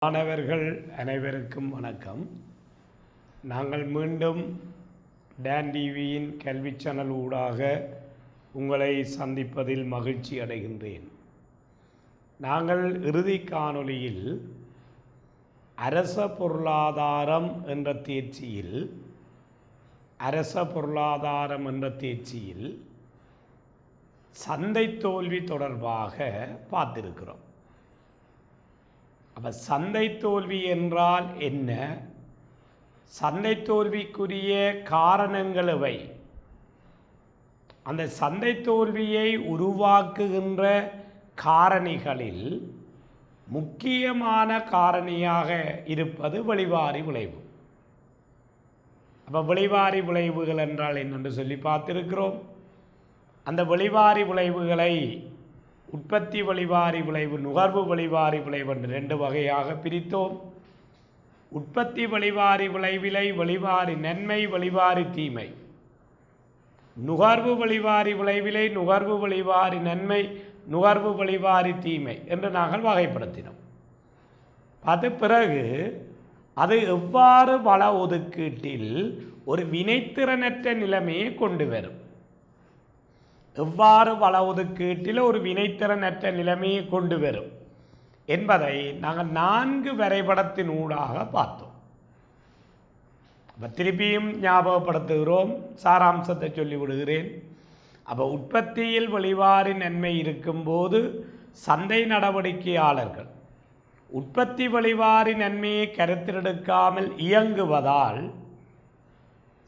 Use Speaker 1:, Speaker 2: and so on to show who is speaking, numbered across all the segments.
Speaker 1: மாணவர்கள் அனைவருக்கும் வணக்கம். நாங்கள் மீண்டும் டான் டிவியின் கல்வி சேனல் ஊடாக உங்களை சந்திப்பதில் மகிழ்ச்சி அடைகின்றேன். நாங்கள் இறுதி காணொளியில் அரச பொருளாதாரம் என்ற தேர்ச்சியில் சந்தை தோல்வி தொடர்பாக பார்த்திருக்கிறோம். அப்போ சந்தை தோல்வி என்றால் என்ன, சந்தை தோல்விக்குரிய காரணங்கள் எவை, அந்த சந்தை தோல்வியை உருவாக்குகின்ற காரணிகளில் முக்கியமான காரணியாக இருப்பது வெளிவாரி விளைவு. அப்போ வெளிவாரி விளைவுகள் என்றால் என்னென்று சொல்லி பார்த்திருக்கிறோம். அந்த வெளிவாரி விளைவுகளை உற்பத்தி வெளிவாரி விளைவு, நுகர்வு வெளிவாரி விளைவு என்று ரெண்டு வகையாக பிரித்தோம். உற்பத்தி வெளிவாரி விளைவிலை வெளிவாரி நன்மை வெளிவாரி தீமை, நுகர்வு வெளிவாரி விளைவிலை நுகர்வு வெளிவாரி நன்மை நுகர்வு வெளிவாரி தீமை என்று நாங்கள் வகைப்படுத்தினோம். அது பிறகு அது எவ்வாறு வள ஒதுக்கீட்டில் ஒரு வினைத்திறனற்ற நிலைமையை கொண்டு வரும், எவ்வாறு வள ஒதுக்கீட்டில் ஒரு வினைத்திறனற்ற நிலைமையை கொண்டு வரும் என்பதை நாங்கள் 4 வரைபடத்தின் ஊடாக பார்த்தோம். அப்போ திருப்பியும் ஞாபகப்படுத்துகிறோம், சாராம்சத்தை சொல்லிவிடுகிறேன். அப்போ உற்பத்தியில் வெளிவாரி நன்மை இருக்கும்போது சந்தை நடவடிக்கையாளர்கள் உற்பத்தி வெளிவாரி நன்மையை கருத்திலெடுக்காமல் இயங்குவதால்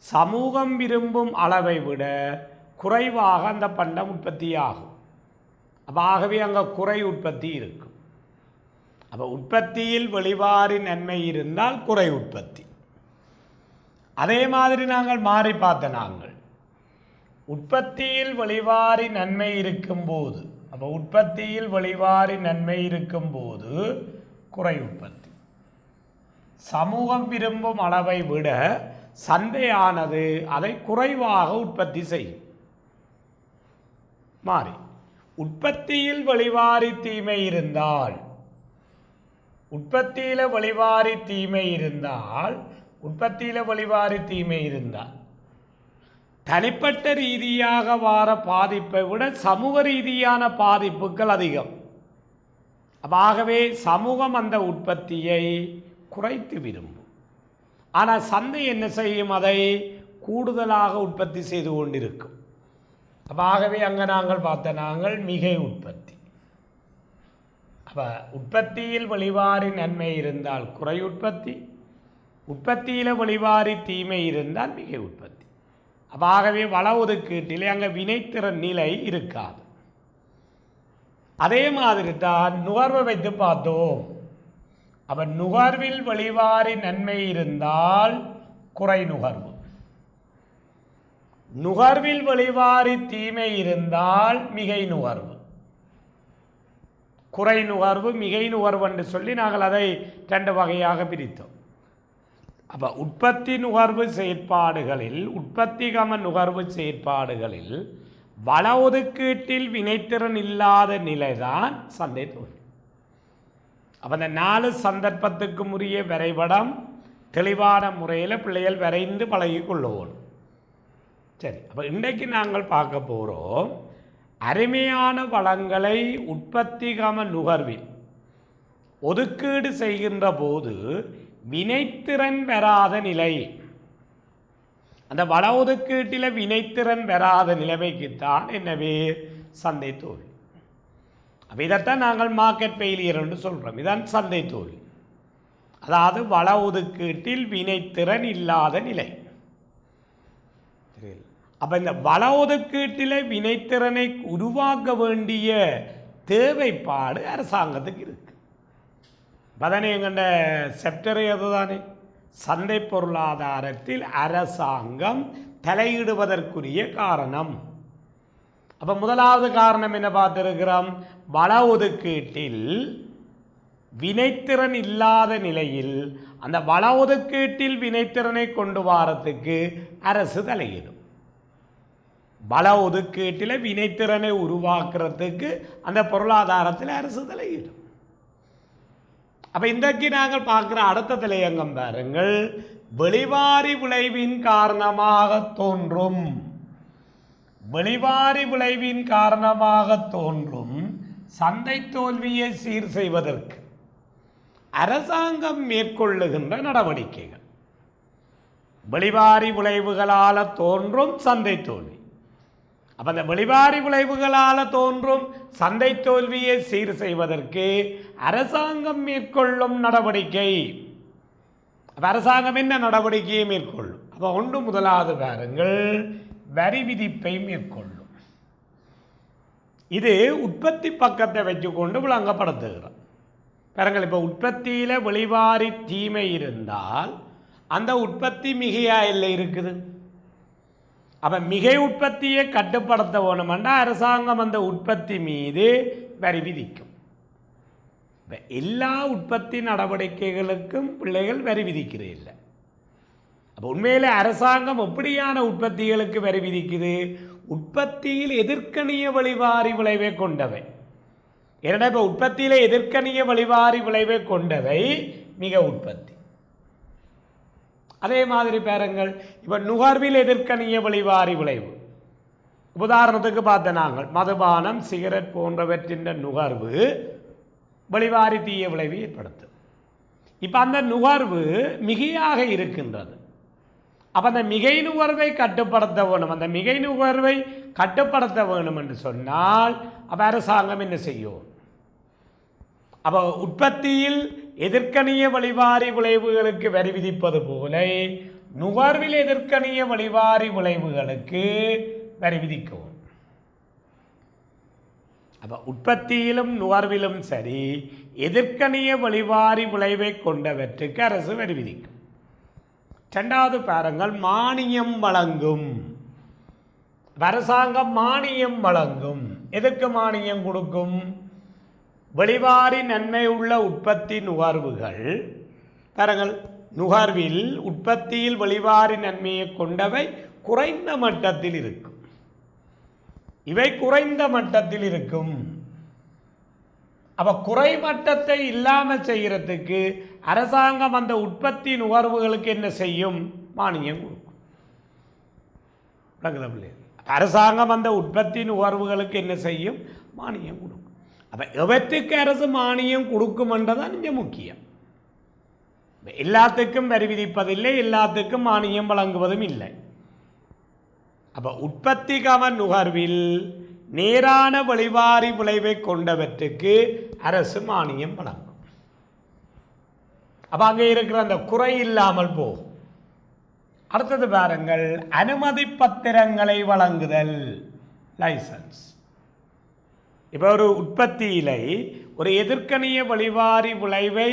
Speaker 1: சமூகம் விரும்பும் அளவை விட குறைவாக அந்த பண்டம் உற்பத்தி ஆகும். அப்போ ஆகவே அங்கே குறை உற்பத்தி இருக்கும். அப்போ உற்பத்தியில் வெளிவாரி நன்மை இருந்தால் குறை உற்பத்தி. அதே மாதிரி நாங்கள் மாறி பார்த்த நாங்கள் உற்பத்தியில் வெளிவாரி நன்மை இருக்கும்போது, அப்போ உற்பத்தியில் வெளிவாரி நன்மை இருக்கும்போது குறை உற்பத்தி, சமூகம் விரும்பும் அளவை விட சந்தையானது அதை குறைவாக உற்பத்தி செய்யும். மாறி உற்பத்தியில் வெளிவாரி தீமை இருந்தால், உற்பத்தியில் வெளிவாரி தீமை இருந்தால் தனிப்பட்ட ரீதியாக வார பாதிப்பை விட சமூக ரீதியான பாதிப்புகள் அதிகம். ஆகவே சமூகம் அந்த உற்பத்தியை குறைத்து விரும்பும். ஆனால் சந்தை என்ன செய்யும், அதை கூடுதலாக உற்பத்தி செய்து கொண்டிருக்கும். ஆகவே அங்கே நாங்கள் நாங்கள் மிகை உற்பத்தி. அப்போ உற்பத்தியில் வெளிவாரி நன்மை இருந்தால் குறை உற்பத்தி, உற்பத்தியில் வெளிவாரி தீமை இருந்தால் மிகை உற்பத்தி. ஆகவே வள ஒதுக்கீட்டிலே அங்கே வினைத்திறன் நிலை இருக்காது. அதே மாதிரி தான் நுகர்வை வைத்து பார்த்தோம். அப்போ நுகர்வில் வெளிவாரி நன்மை இருந்தால் குறை நுகர்வு, நுகர்வில் வெளிவாரி தீமை இருந்தால் மிகை நுகர்வு. குறை நுகர்வு மிகை நுகர்வு என்று சொல்லி நாங்கள் அதை 2 வகையாக பிரித்தோம். அப்போ உற்பத்தி நுகர்வு செயற்பாடுகளில், உற்பத்திகம நுகர்வு செயற்பாடுகளில் வள ஒதுக்கீட்டில் வினைத்திறன் இல்லாத நிலைதான் சந்தை தோல்வி. அப்போ அந்த 4 சந்தர்ப்பத்துக்கும் உரிய வரைபடம் தெளிவான முறையில் பிள்ளைகள் வரைந்து பழகி கொள்ளுவோம். சரி, அப்போ இன்றைக்கு நாங்கள் பார்க்க போகிறோம், அருமையான வளங்களை உற்பத்திகம நுகர்வில் ஒதுக்கீடு செய்கின்ற போது வினைத்திறன் பெறாத நிலை, அந்த வள ஒதுக்கீட்டில் வினைத்திறன் பெறாத நிலைமைக்குத்தான் என்னவே சந்தை தோல்வி. அப்போ இதைத்தான் நாங்கள் மார்க்கெட் ஃபெயிலியர் என்று சொல்கிறோம். இதான் சந்தை தோல்வி, அதாவது வள ஒதுக்கீட்டில் வினைத்திறன் இல்லாத நிலை. அப்போ இந்த வள ஒதுக்கீட்டில் வினைத்திறனை உருவாக்க வேண்டிய தேவைப்பாடு அரசாங்கத்துக்கு இருக்கு. பதனை எங்கண்ட செப்டரை அதுதானே, சந்தை பொருளாதாரத்தில் அரசாங்கம் தலையிடுவதற்குரிய காரணம். அப்போ முதலாவது காரணம் என்ன பார்த்திருக்கிறோம், வள ஒதுக்கீட்டில் வினைத்திறன் இல்லாத நிலையில் அந்த வள ஒதுக்கீட்டில் வினைத்திறனை கொண்டு வரத்துக்கு அரசு தலையிடும். வள ஒதுக்கீட்டில் வினைத்திறனை உருவாக்குறதுக்கு அந்த பொருளாதாரத்தில் அரசு தலையிடும். அப்போ இன்றைக்கு நாங்கள் பார்க்குற அடுத்த தலையங்கம் பாருங்கள், வெளிவாரி விளைவின் காரணமாக தோன்றும் சந்தை தோல்வியை சீர் செய்வதற்கு அரசாங்கம் மேற்கொள்ளுகின்ற நடவடிக்கைகள். வெளிவாரி விளைவுகளால் தோன்றும் சந்தை தோல்வி. அப்போ அந்த வெளிவாரி விளைவுகளால் தோன்றும் சந்தை தோல்வியை சீர் செய்வதற்கு அரசாங்கம் மேற்கொள்ளும் நடவடிக்கை. அப்போ அரசாங்கம் என்ன நடவடிக்கையை மேற்கொள்ளும்? அப்போ ஒன்று முதலாவது பாருங்கள், வரி விதிப்பை மேற்கொள்ளும். இது உற்பத்தி பக்கத்தை வச்சுக்கொண்டு விளங்கப்படுத்துகிறோம். பாருங்கள், இப்போ உற்பத்தியில் வெளிவாரி தீமை இருந்தால் அந்த உற்பத்தி மிகையா இல்லை இருக்குது. அப்போ மிகை உற்பத்தியை கட்டுப்படுத்த வேணுமென்றா அரசாங்கம் அந்த உற்பத்தி மீது வரி விதிக்கும். எல்லா உற்பத்தி நடவடிக்கைகளுக்கும் பிள்ளைகள் வரி விதிக்கிறதில்ல. அப்போ உண்மையில் அரசாங்கம் எப்படியான உற்பத்திகளுக்கு வரி விதிக்குது? உற்பத்தியில் எதிர்க்கணிய வெளிவாரி விளைவை கொண்டவை. ஏன்னா இப்போ உற்பத்தியில் எதிர்க்கணிய வெளிவாரி விளைவை கொண்டவை மிக உற்பத்தி. அதே மாதிரி பாருங்கள், இப்போ நுகர்வில் எதிர்க்கணிய வெளிவாரி விளைவு. உதாரணத்துக்கு பார்த்த நாங்கள் மதுபானம், சிகரெட் போன்றவற்றின் நுகர்வு வெளிவாரி தீய விளைவை ஏற்படுத்தும். இப்போ அந்த நுகர்வு மிகையாக இருக்கின்றது. அப்போ அந்த மிகை நுகர்வை கட்டுப்படுத்த வேணும். அந்த மிகை நுகர்வை கட்டுப்படுத்த வேணும் என்று சொன்னால் அப்போ அரசாங்கம் என்ன செய்யும்? அப்போ உற்பத்தியில் எதிர்க்கணிய வெளிவாரி விளைவுகளுக்கு வரி விதிப்பது போல நுகர்வில் எதிர்க்கணிய வெளிவாரி விளைவுகளுக்கு வரி விதிக்கவும். அப்போ உற்பத்தியிலும் நுகர்விலும் சரி எதிர்க்கணிய வெளிவாரி விளைவை கொண்டவற்றுக்கு அரசு வரி விதிக்கும். இரண்டாவது பாருங்கள், மானியம் வழங்கும். அரசாங்கம் மானியம் வழங்கும். எதற்கு மானியம் கொடுக்கும்? வெளிவாரி நன்மை உள்ள உற்பத்தி நுகர்வுகள் பாருங்கள், நுகர்வில் உற்பத்தியில் வெளிவாரி நன்மையை கொண்டவை குறைந்த மட்டத்தில் இருக்கும். இவை குறைந்த மட்டத்தில் இருக்கும். அப்போ குறைமட்டத்தை இல்லாமல் செய்கிறதுக்கு அரசாங்கம் அந்த உற்பத்தி நுகர்வுகளுக்கு என்ன செய்யும்? மானியம் கொடுக்கும். அரசாங்கம் அந்த உற்பத்தி நுகர்வுகளுக்கு என்ன செய்யும்? மானியம் கொடுக்கும். அப்போ எவற்றுக்கு அரசு மானியம் கொடுக்கும்ன்றதான் இங்கே முக்கியம். எல்லாத்துக்கும் வரி விதிப்பதில்லை, எல்லாத்துக்கும் மானியம் வழங்குவதும் இல்லை. அப்போ உற்பத்திகம நுகர்வில் நேரான வெளிவாரி விளைவை கொண்டவற்றுக்கு அரசு மானியம் வழங்கும். அப்போ அங்கே இருக்கிற அந்த குறை இல்லாமல் போகும். அடுத்தது பாருங்கள், அனுமதி பத்திரங்களை வழங்குதல், லைசன்ஸ். இப்போ ஒரு உற்பத்தியிலே ஒரு எதிர்க்கணிய வெளிவாரி விளைவை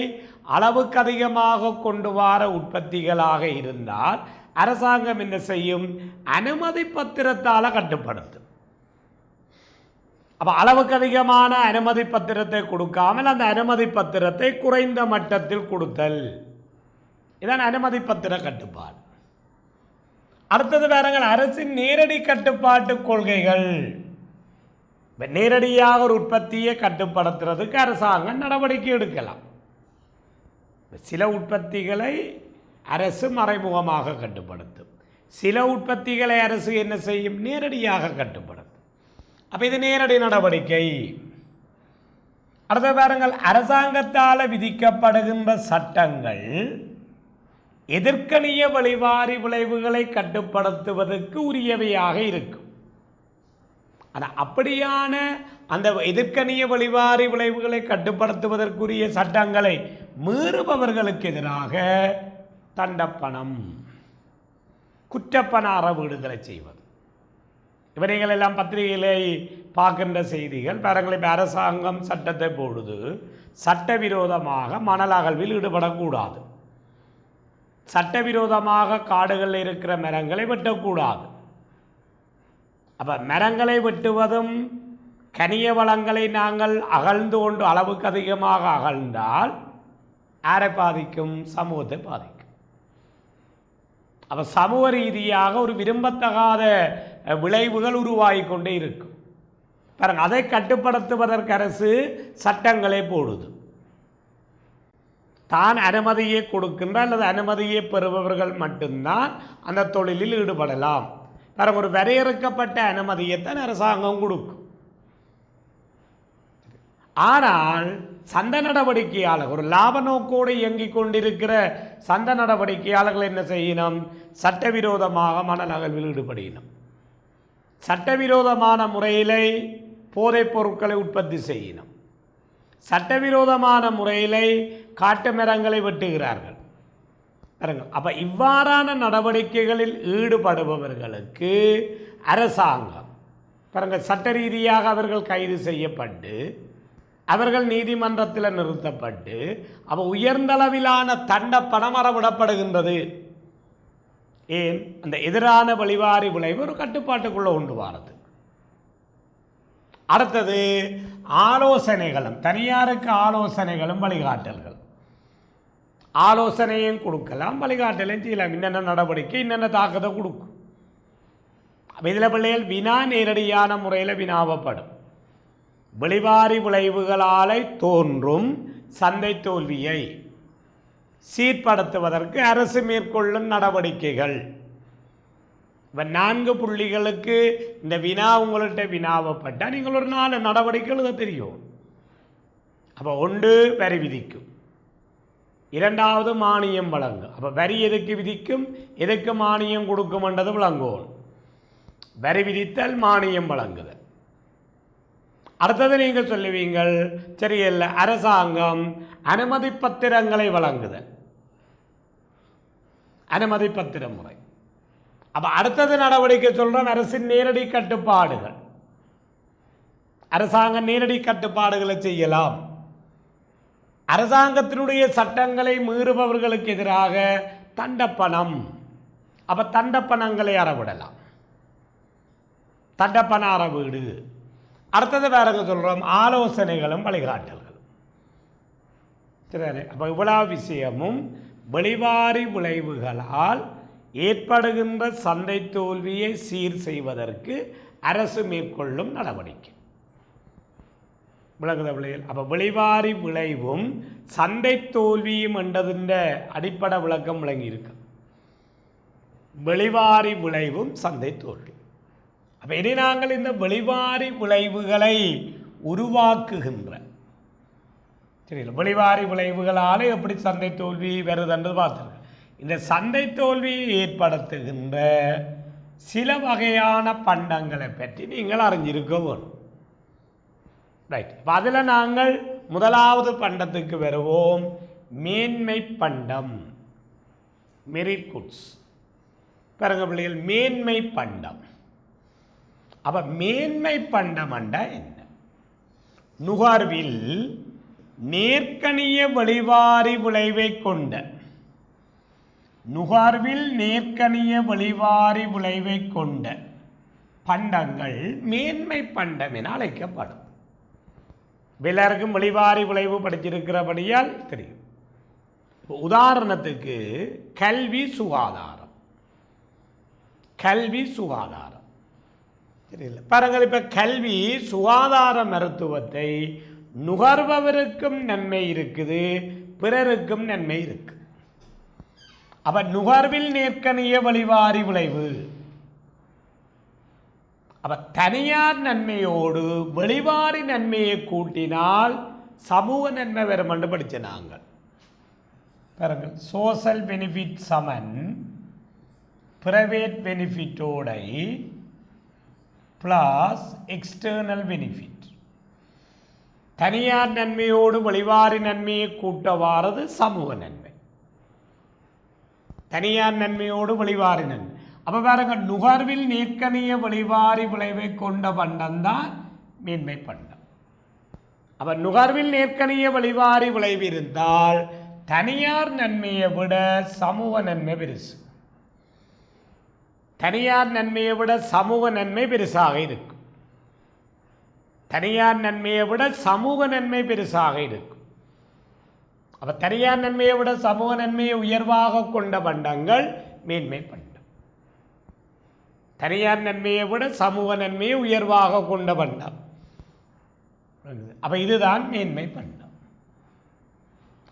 Speaker 1: அளவுக்கு அதிகமாக கொண்டு வர உற்பத்திகளாக இருந்தால் அரசாங்கம் என்ன செய்யும்? அனுமதி பத்திரத்தால் கட்டுப்படுத்தும். அப்போ அளவுக்கு அதிகமான அனுமதி பத்திரத்தை கொடுக்காமல் அந்த அனுமதி பத்திரத்தை குறைந்த மட்டத்தில் கொடுத்தல், இதான் அனுமதி பத்திர கட்டுப்பாடு. அடுத்தது பாருங்கள், அரசின் நேரடி கட்டுப்பாட்டு கொள்கைகள். நேரடியாக ஒரு உற்பத்தியை கட்டுப்படுத்துறதுக்கு அரசாங்கம் நடவடிக்கை எடுக்கலாம். சில உற்பத்திகளை அரசு மறைமுகமாக கட்டுப்படுத்தும், சில உற்பத்திகளை அரசு என்ன செய்யும்? நேரடியாக கட்டுப்படுத்தும். அப்போ இது நேரடி நடவடிக்கை. அடுத்த பாருங்கள், அரசாங்கத்தால் விதிக்கப்படுகின்ற சட்டங்கள் எதிர்க்கணிய வெளிவாரி விளைவுகளை கட்டுப்படுத்துவதற்கு உரியவையாக இருக்கும். ஆனால் அப்படியான அந்த எதிர்க்கணிய வெளிவாரி விளைவுகளை கட்டுப்படுத்துவதற்குரிய சட்டங்களை மீறுபவர்களுக்கு எதிராக தண்டப்பணம், குற்றப்பண அறவீடுகளை செய்வது. இவர்கள் எல்லாம் பத்திரிகைகளை பார்க்கின்ற செய்திகள். பாருங்கள், இப்போ அரசாங்கம் சட்டத்தை போடுது, சட்டவிரோதமாக மணல் அகழ்வில் ஈடுபடக்கூடாது, சட்டவிரோதமாக காடுகளில் இருக்கிற மரங்களை வெட்டக்கூடாது. அப்போ மரங்களை வெட்டுவதும் கனிய வளங்களை நாங்கள் அகழ்ந்து கொண்டு அளவுக்கு அதிகமாக அகழ்ந்தால் யாரை பாதிக்கும்? சமூகத்தை பாதிக்கும். அப்போ சமூக ரீதியாக ஒரு விரும்பத்தகாத விளைவுகள் உருவாகி கொண்டே இருக்கும். பாருங்கள், அதை கட்டுப்படுத்துவதற்கு அரசு சட்டங்களை போடுது. தான் அனுமதியை கொடுக்கின்ற அல்லது அனுமதியை பெறுபவர்கள் மட்டும்தான் அந்த தொழிலில் ஈடுபடலாம். வேற ஒரு வரையறுக்கப்பட்ட அனுமதியைத்தான் அரசாங்கம் கொடுக்கும். ஆனால் சந்தை நடவடிக்கையாளர் ஒரு லாப நோக்கோடு இயங்கிக் கொண்டிருக்கிற சந்தை நடவடிக்கையாளர்கள் என்ன செய்யணும்? சட்டவிரோதமாக மணல் அகழ்வில் ஈடுபடணும். சட்டவிரோதமான முறையில் போதைப் பொருட்களை உற்பத்தி செய்யணும். சட்டவிரோதமான முறையில் காட்டு மரங்களை வெட்டுகிறார்கள். அப்போ இவ்வாறான நடவடிக்கைகளில் ஈடுபடுபவர்களுக்கு அரசாங்கம் சட்ட ரீதியாக அவர்கள் கைது செய்யப்பட்டு அவர்கள் நீதிமன்றத்தில் நிறுத்தப்பட்டு அப்போ உயர்ந்தளவிலான தண்ட பணம் அறவிடப்படுகின்றது. ஏன்? அந்த எதிரான வழிவாரி விளைவு ஒரு கட்டுப்பாட்டுக்குள்ளே கொண்டு வரது. அடுத்தது ஆலோசனைகளும், தனியாருக்கு ஆலோசனைகளும் வழிகாட்டல்கள். ஆலோசனையும் கொடுக்கலாம், வழிகாட்டலையும் செய்யலாம். என்னென்ன நடவடிக்கை என்னென்ன தாக்கத்தை கொடுக்கும். இதில் பிள்ளைகள் வினா நேரடியான முறையில் வினாவப்படும். வெளிவாரி விளைவுகளால் தோன்றும் சந்தை தோல்வியை சீர்படுத்துவதற்கு அரசு மேற்கொள்ளும் நடவடிக்கைகள். இப்போ 4 புள்ளிகளுக்கு இந்த வினா உங்கள்கிட்ட வினாவப்பட்டால் நீங்கள் ஒரு 4 நடவடிக்கைகள் எழுத தெரியும். அப்போ 1 வரி விதிக்கும், 2வது மானியம் வழங்கும். அப்போ வரி எதுக்கு விதிக்கும், எதுக்கு மானியம் கொடுக்கும்ன்றது விளங்குவோம். வரி விதித்தல், மானியம் வழங்குதல். அடுத்தது நீங்கள் சொல்லுவீங்கள், சரியில்லை, அரசாங்கம் அனுமதி பத்திரங்களை வழங்குதல், அனுமதி பத்திர முறை. அப்போ அடுத்தது நடவடிக்கை சொல்கிறோம் அரசின் நேரடி கட்டுப்பாடுகள். அரசாங்கம் நேரடி கட்டுப்பாடுகளை செய்யலாம். அரசாங்கத்தினுடைய சட்டங்களை மீறுபவர்களுக்கு எதிராக தண்டப்பணம். அப்போ தண்டப்பணங்களை அறவிடலாம், தண்டப்பண அறவீடு. அடுத்தது வேறங்க சொல்கிறோம் ஆலோசனைகளும் வழிகாட்டல்களும். சரி, அப்போ இவ்வளவு விஷயமும் வெளிவாரி விளைவுகளால் ஏற்படுகின்ற சந்தை தோல்வியை சீர் செய்வதற்கு அரசு மேற்கொள்ளும் நடவடிக்கை. விளங்குத விளையல். அப்போ வெளிவாரி விளைவும் சந்தை தோல்வியும் என்றதின் அடிப்படை விளக்கம் விளங்கியிருக்கு. வெளிவாரி விளைவும் சந்தை தோல்வி. அப்போ இனி நாங்கள் இந்த வெளிவாரி விளைவுகளை உருவாக்குகின்ற, சரிங்களா, வெளிவாரி விளைவுகளால் எப்படி சந்தை தோல்வி வருதுன்றது பார்த்துருக்கோம். இந்த சந்தை தோல்வியை ஏற்படுத்துகின்ற சில வகையான பண்டங்களை பற்றி நீங்கள் அறிஞ்சிருக்க வேணும். ரைட். இப்போ அதில் நாங்கள் முதலாவது பண்டத்துக்கு வருவோம். மேன்மை பண்டம், மெரிட் குட்ஸ். பாருங்க பிள்ளைகள், மேன்மை பண்டம். அப்போ மேன்மை பண்டம் என்றா என்ன? நுகர்வில் நேர்கணிய வெளிவாரி விளைவை கொண்ட, நுகர்வில் நேர்கணிய வெளிவாரி விளைவை கொண்ட பண்டங்கள் மேன்மை பண்டம் என அழைக்கப்படும். எல்லாருக்கும் வெளிவாரி விளைவு படிச்சிருக்கிறபடியால் தெரியும். உதாரணத்துக்கு கல்வி சுகாதாரம், கல்வி சுகாதாரம் தெரியல பாருங்கள். இப்போ கல்வி சுகாதார மருத்துவத்தை நுகர்பவருக்கும் நன்மை இருக்குது, பிறருக்கும் நன்மை இருக்கு. அப்ப நுகர்வில் நேர்கணிய வெளிவாரி விளைவு. அப்ப தனியார் நன்மையோடு வெளிவாரி நன்மையை கூட்டினால் சமூக நன்மை வரும் என்று படிச்ச நாங்கள். பாருங்கள், சோஷியல் பெனிஃபிட் சமன் பிரைவேட் பெனிஃபிட்டோடை பிளஸ் எக்ஸ்டர்னல் பெனிஃபிட். தனியார் நன்மையோடு வெளிவாரி நன்மையை கூட்டவாறது சமூக நன்மை, தனியார் நன்மையோடு வெளிவாரி நன்மை. அப்போ பாருங்க, நுகர்வில் நேர்கணிய வெளிவாரி விளைவை கொண்ட பண்டம்தான் மேன்மை பண்டம். அப்போ நுகர்வில் நேர்கணிய வெளிவாரி விளைவு இருந்தால் தனியார் நன்மையை விட சமூக நன்மை பெருசு, தனியார் நன்மையை விட சமூக நன்மை பெருசாக இருக்கும், தனியார் நன்மையை விட சமூக நன்மை பெருசாக இருக்கும். அப்போ தனியார் நன்மையை விட சமூக நன்மையை உயர்வாக கொண்ட பண்டங்கள் மேன்மை பண்டம், தனியார் நன்மையை விட சமூக நன்மையை உயர்வாக கொண்ட பண்டம். அப்போ இதுதான் மேன்மை பண்டம்.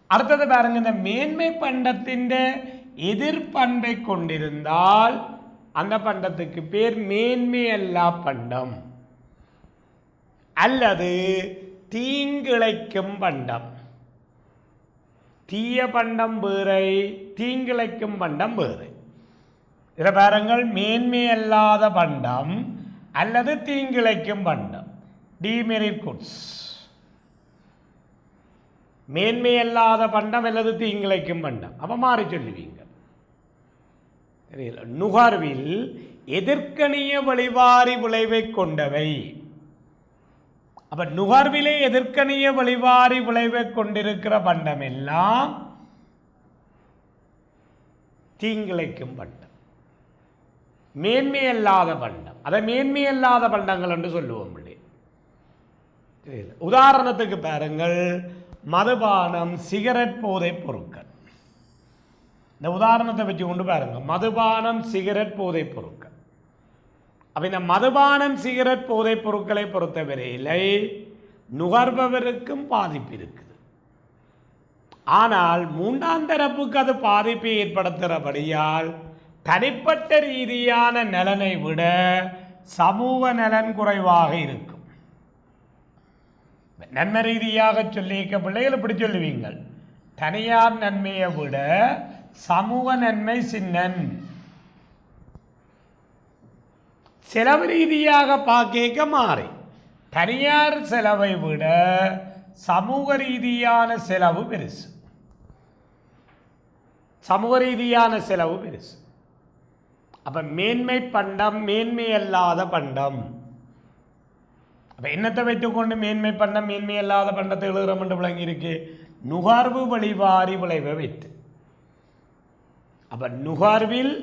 Speaker 1: அடுத்தது பாருங்க, இந்த மேன்மை பண்டத்தின் எதிர்பண்பை கொண்டிருந்தால் அந்த பண்டத்துக்கு பேர் மேன்மையல்லா பண்டம் அல்லது தீங்கிழைக்கும் பண்டம். தீய பண்டம் வேறை, தீங்கிழைக்கும் பண்டம் வேறு. இதில் பாருங்கள், மேன்மையல்லாத பண்டம் அல்லது தீங்கிழைக்கும் பண்டம், டிமெரிட் குட்ஸ். மேன்மையல்லாத பண்டம் அல்லது தீங்கிழைக்கும் பண்டம். அப்போ மாறி சொல்லுவீங்க. தெரியல. நுகர்வில் எதிர்க்கணிய வழிவாரி விளைவை கொண்டவை. அப்ப நுகர்விலே எதிர்க்கணிய வழிவாரி விளைவை கொண்டிருக்கிற பண்டம் எல்லாம் தீங்கிழைக்கும் பண்டம். மேன்மையல்லாத பண்டம், அதை மேன்மையல்லாத பண்டங்கள் என்று சொல்லுவோம். உதாரணத்துக்கு பாருங்கள், மதுபானம், சிகரெட், போதை பொருட்கள். இந்த உதாரணத்தை வச்சு கொண்டு பாருங்க. மதுபானம், சிகரெட், போதை பொருட்கள். அப்ப இந்த மதுபானம், சிகரெட், போதை பொருட்களை பொறுத்தவரையிலே நுகர்பவருக்கும் பாதிப்பு இருக்குது. ஆனால் மூன்றாம் தரப்புக்கு அது பாதிப்பை ஏற்படுத்துகிறபடியால் தனிப்பட்ட ரீதியான நலனை விட சமூக நலன் குறைவாக இருக்கும். நன்மை ரீதியாக சொல்லிக்க பிள்ளைகள் இப்படி சொல்லுவீங்கள், தனியார் நன்மையை விட சமூக நன்மை சின்னன். செலவு ரீதியாக பார்க்க மாறி, தனியார் செலவை விட சமூக ரீதியான செலவு பெருசு. சமூக ரீதியான செலவு பெருசு. அப்ப மேன்மை பண்டம், மேன்மை அல்லாத பண்டம். அப்ப என்னத்தை வைத்துக்கொண்டு மேன்மை பண்டம், மேன்மை அல்லாத பண்டத்தை எழுதுகிறோம் என்று விளங்கி இருக்கு. நுகர்வு வழிவாரி விளைவை வைத்து. அப்ப நுகர்வில்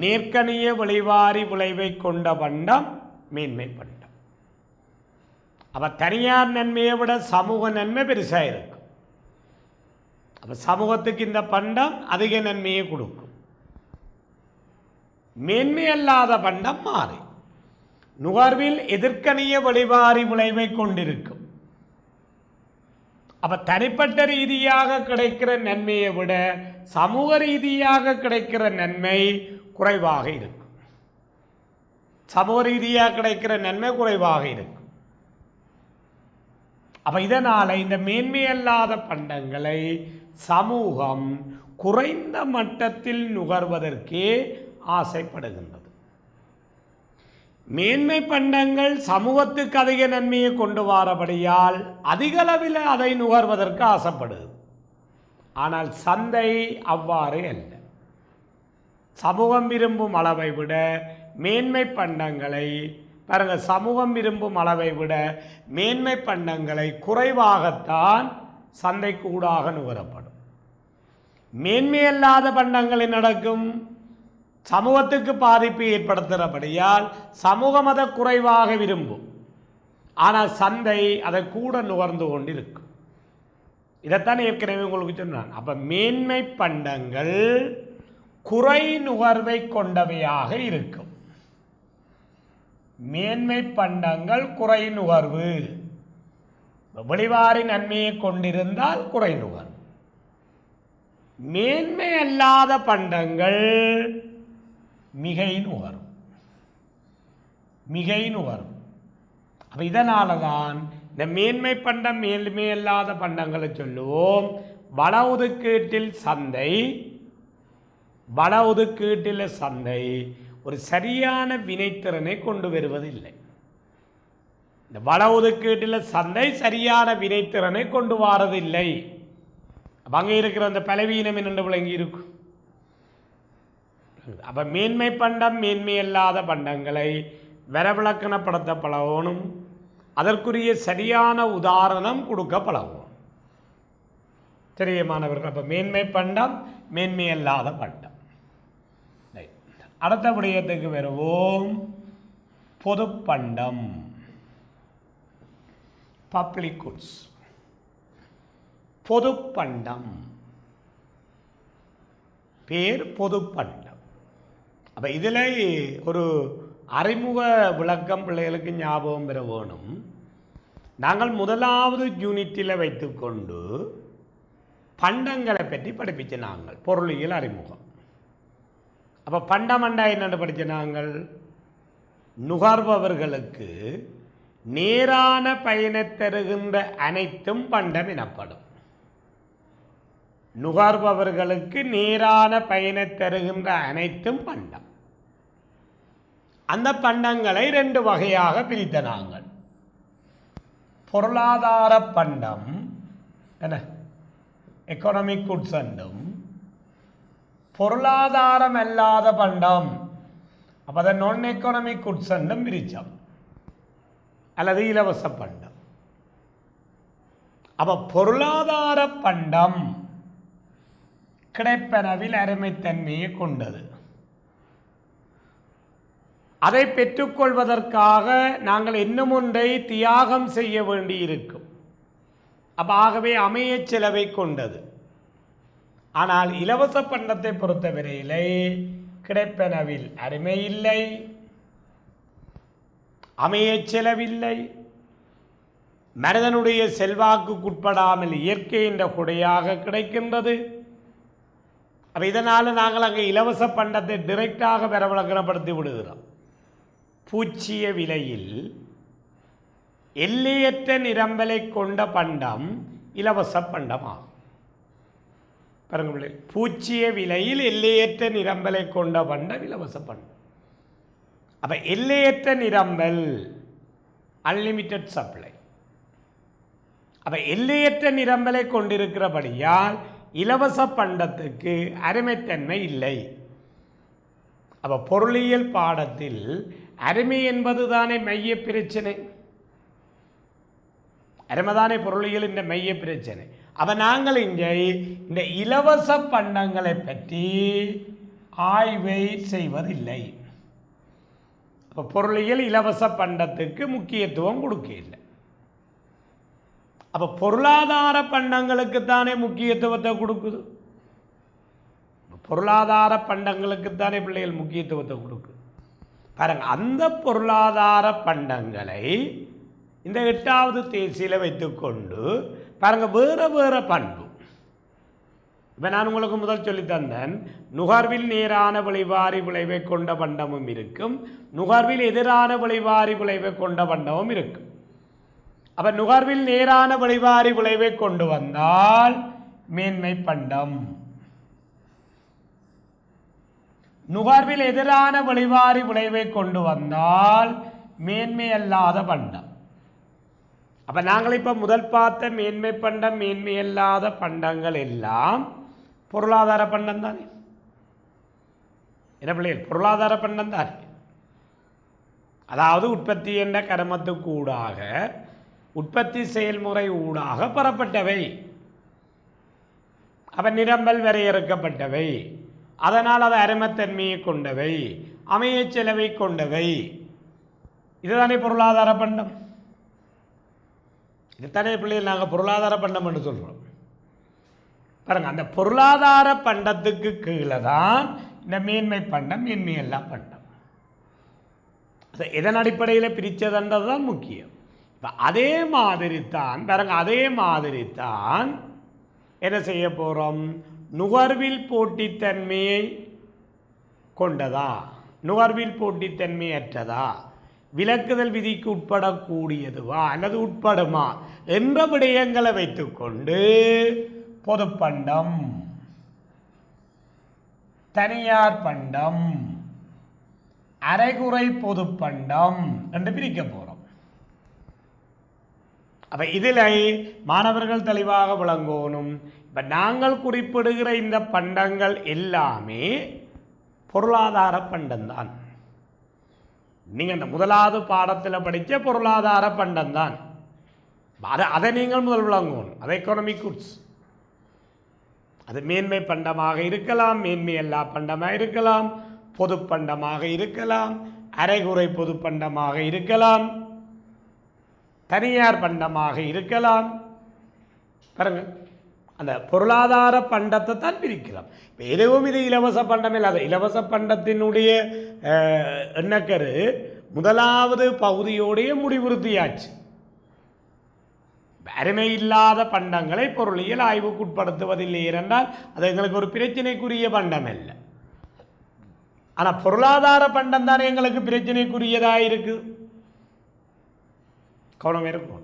Speaker 1: நேர்க்கணிய வழிவாரி விளைவை கொண்ட பண்டம் மேன்மை பண்டம். அப்ப தனியார் நன்மையை விட சமூக நன்மை பெருசா இருக்கும். அப்ப சமூகத்துக்கு இந்த பண்டம் அதிக நன்மையை கொடுக்கும். மேன்மை அல்லாத பண்டம் மாறி நுகர்வில் எதிர்க்கணிய வழிவாரி விளைவை கொண்டிருக்கும். அப்ப தனிப்பட்ட ரீதியாக கிடைக்கிற நன்மையை விட சமூக ரீதியாக கிடைக்கிற நன்மை குறைவாக இருக்கும். சமூக ரீதியாக கிடைக்கிற நன்மை குறைவாக இருக்கும். அப்ப இதனால இந்த மேன்மையல்லாத பண்டங்களை சமூகம் குறைந்த மட்டத்தில் நுகர்வதற்கே ஆசைப்படுகின்றது. மேன்மை பண்டங்கள் சமூகத்துக்கு அதிக நன்மையை கொண்டு வரபடியால் அதிக அளவில் அதை நுகர்வதற்கு ஆசைப்படுது. ஆனால் சந்தை அவ்வாறு அல்ல. சமூகம் விரும்பும் அளவை விட மேன்மை பண்டங்களை பாருங்க, சமூகம் விரும்பும் அளவை விட மேன்மை பண்டங்களை குறைவாகத்தான் சந்தைக்கு ஊடாக நுகரப்படும். மேன்மையல்லாத பண்டங்களை நடக்கும் சமூகத்துக்கு பாதிப்பை ஏற்படுத்துகிறபடியால் சமூகம் அதை குறைவாக விரும்பும். ஆனால் சந்தை அதை கூட நுகர்ந்து கொண்டிருக்கும். இதைத்தான் ஏற்கனவே உங்களுக்கு சொன்னான். அப்ப மேன்மை பண்டங்கள் குறை நுகர்வை கொண்டவையாக இருக்கும். மேன்மை பண்டங்கள் குறை நுகர்வு, வெளிவாரி நன்மையை கொண்டிருந்தால் குறை நுகர்வு. மேன்மை அல்லாத பண்டங்கள் மிகை நுகரும். மிகை நுகரும். அப்ப இதனால தான் இந்த மேன்மை பண்டம், மேன்மை அல்லாத பண்டங்களை சொல்லுவோம். வள ஒதுக்கீட்டில் சந்தை, வள ஒதுக்கீட்டில் சந்தை ஒரு சரியான வினைத்திறனை கொண்டு வருவதில்லை. இந்த வள ஒதுக்கீட்டில் சந்தை சரியான வினைத்திறனை கொண்டு வரதில்லை. அங்கே இருக்கிற அந்த பலவீனம் என்று விளங்கி இருக்கும். அப்ப மேன்மை பண்டம், மேன்மை அல்லாத பண்டங்களை வரவிலக்கணப்படுத்தப்படணும். அதற்குரிய சரியான உதாரணம் கொடுக்கப்படணும். சரிய மாணவர்கள், அப்ப மேன்மை பண்டம், மேன்மை அல்லாத பண்டம். அடுத்த விடயத்துக்கு வருவோம். பொது பண்டம், பப்ளிக் குட்ஸ். பொது பண்டம் பேர் பொது பண்டம். அப்ப இதில் ஒரு அறிமுக விளக்கம் பிள்ளைகளுக்கு ஞாபகம் பெற வேணும். நாங்கள் முதலாவது யூனிட்டில் வைத்துக்கொண்டு பண்டங்களை பற்றி படிப்பிச்சு நாங்கள் பொருளியல் அறிமுகம். அப்போ பண்டமண்டா என்னென்னு படித்த நாங்கள் நுகர்பவர்களுக்கு நேரான பயனை தருகின்ற அனைத்தும் பண்டம் எனப்படும். நுகர்பவர்களுக்கு நேரான பயனை தருகின்ற அனைத்தும் பண்டம். அந்த பண்டங்களை 2 வகையாக பிரித்த நாங்கள். பொருளாதார பண்டம் என்ன எக்கனாமிக் குட்ஸ் என்றும், பொருளாதாரம் அல்லாத பண்டம் அப்போ அதை நான் எக்கனாமிக் குட்ஸ் என்றும் பிரித்தோம், அல்லது இலவச பண்டம். அப்போ பொருளாதார பண்டம் கிடைப்பனவில் அருமைத்தன்மையை கொண்டது. அதை பெற்றுக்கொள்வதற்காக நாங்கள் இன்னும் ஒன்றை தியாகம் செய்ய வேண்டியிருக்கும். அப்போ ஆகவே அமைய செலவை கொண்டது. ஆனால் இலவச பண்டத்தை பொறுத்தவரையிலே கிடைப்பனவில் அருமை இல்லை, அமைய செலவில்லை, மனிதனுடைய செல்வாக்குட்படாமல் இயற்கை என்ற கொடையாக கிடைக்கின்றது. அப்போ இதனால் நாங்கள் அங்கே இலவச பண்டத்தை டிரெக்டாக பிரபலப்படுத்தி விடுகிறோம். பூச்சிய விலையில் எல்லையற்ற நிரம்பலை கொண்ட பண்டம் இலவச பண்டமாகும். பாருங்கள், பூச்சிய விலையில் எல்லையற்ற நிரம்பலை கொண்ட பண்டம் இலவச பண்டம். அப்போ எல்லையற்ற நிரம்பல் அன்லிமிட்டட் சப்ளை. அப்போ எல்லையற்ற நிரம்பலை கொண்டிருக்கிறபடியால் இலவச பண்டத்துக்கு அருமைத்தன்மை இல்லை. அப்போ பொருளியல் பாடத்தில் அருமை என்பது தானே மைய பிரச்சனை, அருமைதானே பொருளியல் இந்த மைய பிரச்சனை. அப்போ நாங்கள் இங்கே இந்த இலவச பண்டங்களை பற்றி ஆய்வை செய்வதில்லை. அப்போ பொருளியல் இலவச பண்டத்துக்கு முக்கியத்துவம் கொடுக்க இல்லை. அப்போ பொருளாதார பண்டங்களுக்கு தானே முக்கியத்துவத்தை கொடுக்குது. பொருளாதார பண்டங்களுக்கு தானே பிள்ளைகள் முக்கியத்துவத்தை கொடுக்குது. பாருங்க, அந்த பொருளாதார பண்டங்களை இந்த 8வது தேசியில் வைத்துக்கொண்டு பாருங்க வேறு வேறு பண்பு. இப்போ நான் உங்களுக்கு முதல் சொல்லி தந்தேன், நுகர்வில் நேரான விளைவாரி விளைவை கொண்ட பண்டமும் இருக்கும், நுகர்வில் எதிரான விளைவாரி விளைவை கொண்ட பண்டமும் இருக்கும். அப்போ நுகர்வில் நேரான விளைவாரி விளைவை கொண்டு வந்தால் மேன்மை பண்டம், நுகர்வில் எதிரான விளைவாரி விளைவை கொண்டு வந்தால் மேன்மை அல்லாத பண்டம். அப்போ நாங்கள் இப்போ முதல் பார்த்த மேன்மை பண்டம் மேன்மை அல்லாத பண்டங்கள் எல்லாம் பொருளாதார பண்டம் தானே. என்ன பிள்ளைகள், பொருளாதார பண்டம் தானே. அதாவது உற்பத்தி என்ற கர்மத்துக்கு ஊடாக, உற்பத்தி செயல்முறை ஊடாக பெறப்பட்டவை. அப்போ நிரம்பல் வரையறுக்கப்பட்டவை, அதனால் அது அருமத்தன்மையை கொண்டவை, அமைய செலவை கொண்டவை. இதுதானே பொருளாதார பண்டம். இதுதானே பிள்ளைகள் நாங்கள் பொருளாதார பண்டம் என்று சொல்கிறோம். பாருங்க, அந்த பொருளாதார பண்டத்துக்கு கீழே தான் இந்த மேன்மை பண்டம் மேன்மையல்லா பண்டம். அது எதன் அடிப்படையில் பிரித்ததுன்றது தான் முக்கியம். இப்போ அதே மாதிரி தான் பாருங்க, அதே மாதிரி தான் என்ன செய்ய போகிறோம், நுகர்வில் போட்டித்தன்மையை கொண்டதா, நுகர்வில் போட்டித்தன்மையற்றதா, விலக்குதல் விதிக்கு உட்படக்கூடியதுவா அல்லது உட்படுமா என்ற விடயங்களை வைத்துக்கொண்டு பொதுப்பண்டம், தனியார் பண்டம், அரைகுறை பொதுப்பண்டம் என்று பிரிக்க போகிறோம். அப்போ இதில் மாணவர்கள் தெளிவாக விளங்கணும். இப்போ நாங்கள் குறிப்பிடுகிற இந்த பண்டங்கள் எல்லாமே பொருளாதார பண்டம் தான். நீங்கள் இந்த முதலாவது பாடத்தில் படித்த பொருளாதார பண்டம் தான். அதை நீங்கள் முதல் விளங்கணும். அது எக்கனாமிக் குட்ஸ். அது மேன்மை பண்டமாக இருக்கலாம், மேன்மை எல்லா பண்டமாக இருக்கலாம், பொது பண்டமாக இருக்கலாம், அரைகுறை பொது பண்டமாக இருக்கலாம், தனியார் பண்டமாக இருக்கலாம். பாருங்க, அந்த பொருளாதார பண்டத்தை தான் பிரிக்கலாம். இப்போ எதுவும் இது இலவச பண்டம் இல்லாத, இலவச பண்டத்தினுடைய எண்ணக்கரு முதலாவது பகுதியோடைய முடிவுறுத்தியாச்சு. அருமை இல்லாத பண்டங்களை பொருளியல் ஆய்வுக்கு உட்படுத்துவதில்லை என்றால் அது எங்களுக்கு ஒரு பிரச்சனைக்குரிய பண்டம் இல்லை. ஆனால் பொருளாதார பண்டம் தானே எங்களுக்கு பிரச்சனைக்குரியதாக இருக்குது. கவனம் இருக்கும்.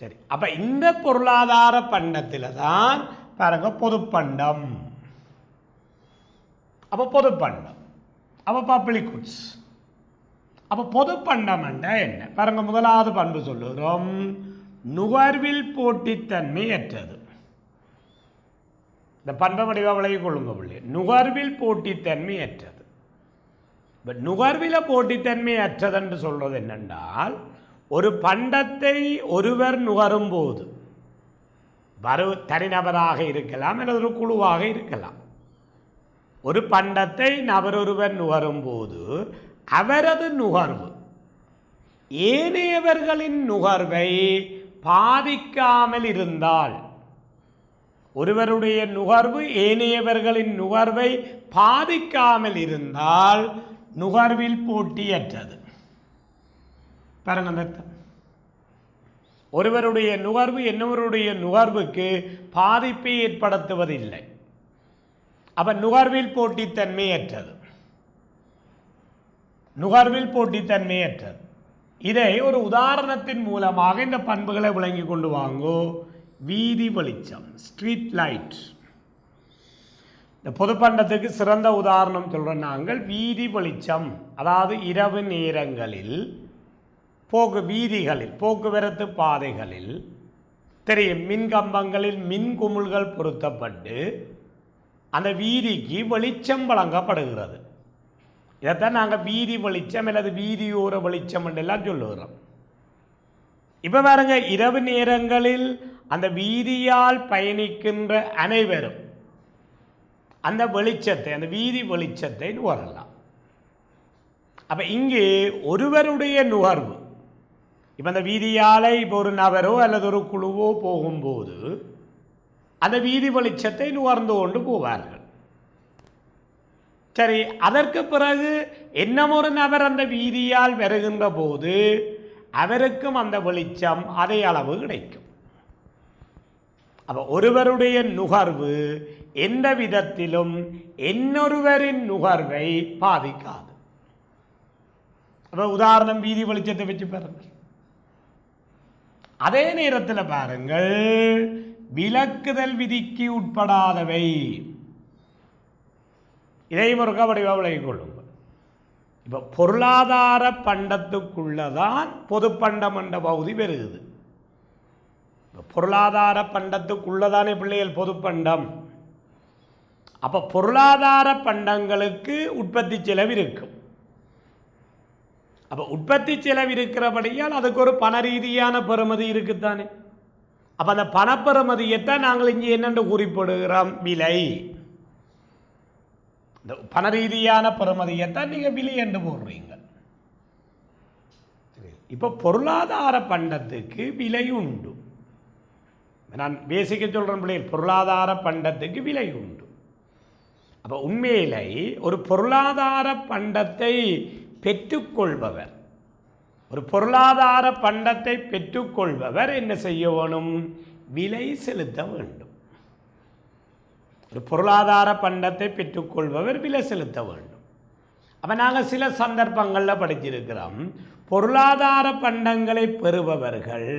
Speaker 1: சரி, அப்போ இந்த பொருளாதார பண்டத்தில் தான் பாருங்க பொதுப்பண்டம். அப்போ பொதுப்பண்டம், அப்போ பப்ளிக் குட்ஸ். அப்போ பொதுப்பண்டம் என்ன பாருங்க, முதலாவது பண்பு சொல்லுகிறோம், நுகர்வில் போட்டித்தன்மையற்றது. இந்த பண்பை வடிவ விலகி கொள்ளுங்க பிள்ளை. நுகர்வில் போட்டித்தன்மையற்றது. இப்போ நுகர்வில் போட்டித்தன்மை அற்றது என்று சொல்றது என்னென்றால், ஒரு பண்டத்தை ஒருவர் நுகரும் போது தனிநபராக இருக்கலாம் அல்லது ஒரு குழுவாக இருக்கலாம். ஒரு பண்டத்தை நபர் ஒருவர் நுகரும் போது அவரது நுகர்வு ஏனையவர்களின் நுகர்வை பாதிக்காமல் இருந்தால், ஒருவருடைய நுகர்வு ஏனையவர்களின் நுகர்வை பாதிக்காமல் இருந்தால் நுகர்வில் போட்டியற்றது. பாருங்க, ஒருவருடைய நுகர்வு இன்னொருவருடைய நுகர்வுக்கு பாதிப்பை ஏற்படுத்துவதில்லை. அப்ப நுகர்வில் போட்டித்தன்மையற்றது. நுகர்வில் போட்டித்தன்மையற்றது. இதை ஒரு உதாரணத்தின் மூலமாக இந்த பண்புகளை விளங்கி கொண்டு வாங்கோ. வீதி வெளிச்சம், ஸ்ட்ரீட் லைட். இந்த பொதுப்பண்டத்துக்கு சிறந்த உதாரணம் சொல்கிறோம் நாங்கள். வீதி வெளிச்சம், அதாவது இரவு நேரங்களில் வீதிகளில் போக்குவரத்து பாதைகளில் தெரியும், மின் கம்பங்களில் மின் குமிழ்கள் பொருத்தப்பட்டு அந்த வீதிக்கு வெளிச்சம் வழங்கப்படுகிறது. இதைத்தான் நாங்கள் வீதி வெளிச்சம் அல்லது வீதியோர வெளிச்சம் என்றெல்லாம் சொல்லுகிறோம். இப்போ பாருங்க, இரவு நேரங்களில் அந்த வீதியால் பயணிக்கின்ற அனைவரும் அந்த வெளிச்சத்தை, அந்த வீதி வெளிச்சத்தை நுகரலாம். அப்ப இங்கே ஒருவருடைய நுகர்வு, இப்போ அந்த வீதியாலை இப்போ ஒரு நபரோ அல்லது ஒரு குழுவோ போகும்போது அந்த வீதி வெளிச்சத்தை நுகர்ந்து கொண்டு போவார்கள். சரி, அதற்கு பிறகு இன்னும் ஒரு நபர் அந்த வீதியால் வருகின்ற போது அவருக்கும் அந்த வெளிச்சம் அதே அளவு கிடைக்கும். அப்போ ஒருவருடைய நுகர்வு எந்த விதத்திலும் இன்னொருவரின் நுகர்வை பாதிக்காது. அப்போ உதாரணம் வீதி வெளிச்சத்தை வச்சு பாருங்கள். அதே நேரத்தில் பாருங்கள், விலக்குதல் விதிக்கு உட்படாதவை. இதையும் ஒரு வடிவாக விளங்கிக் கொள்ளுங்கள். இப்போ பொருளாதார பண்டத்துக்குள்ளதான் பொது பண்டம் என்ற பகுதி பெறுகிறது. பொருளாதார பண்டத்துக்குள்ளதானே பிள்ளைகள் பொது பண்டம். அப்போ பொருளாதார பண்டங்களுக்கு உற்பத்தி செலவு இருக்கும். அப்போ உற்பத்தி செலவு இருக்கிறபடியால் அதுக்கு ஒரு பண ரீதியான பெறுமதி இருக்குத்தானே. அப்போ அந்த பணப்பெறுமதியைத்தான் நாங்கள் இங்கே என்னென்று குறிப்பிடுகிறோம், விலை. இந்த பண ரீதியான பெறுமதியைத்தான் நீங்கள் விலை என்று போடுறீங்க. இப்போ பொருளாதார பண்டத்துக்கு விலை உண்டு. நான் பேசிக்க சொல்கிறேன் பிள்ளைகள், பொருளாதார பண்டத்துக்கு விலை உண்டு. அப்போ உண்மையிலே ஒரு பொருளாதார பண்டத்தை பெற்றுக்கொள்பவர், ஒரு பொருளாதார பண்டத்தை பெற்றுக்கொள்பவர் என்ன செய்ய வேணும்? விலை செலுத்த வேண்டும். ஒரு பொருளாதார பண்டத்தை பெற்றுக்கொள்பவர் விலை செலுத்த வேண்டும். அப்போ நாங்கள் சில சந்தர்ப்பங்களில் படிச்சிருக்கிறோம், பொருளாதார பண்டங்களை பெறுபவர்கள்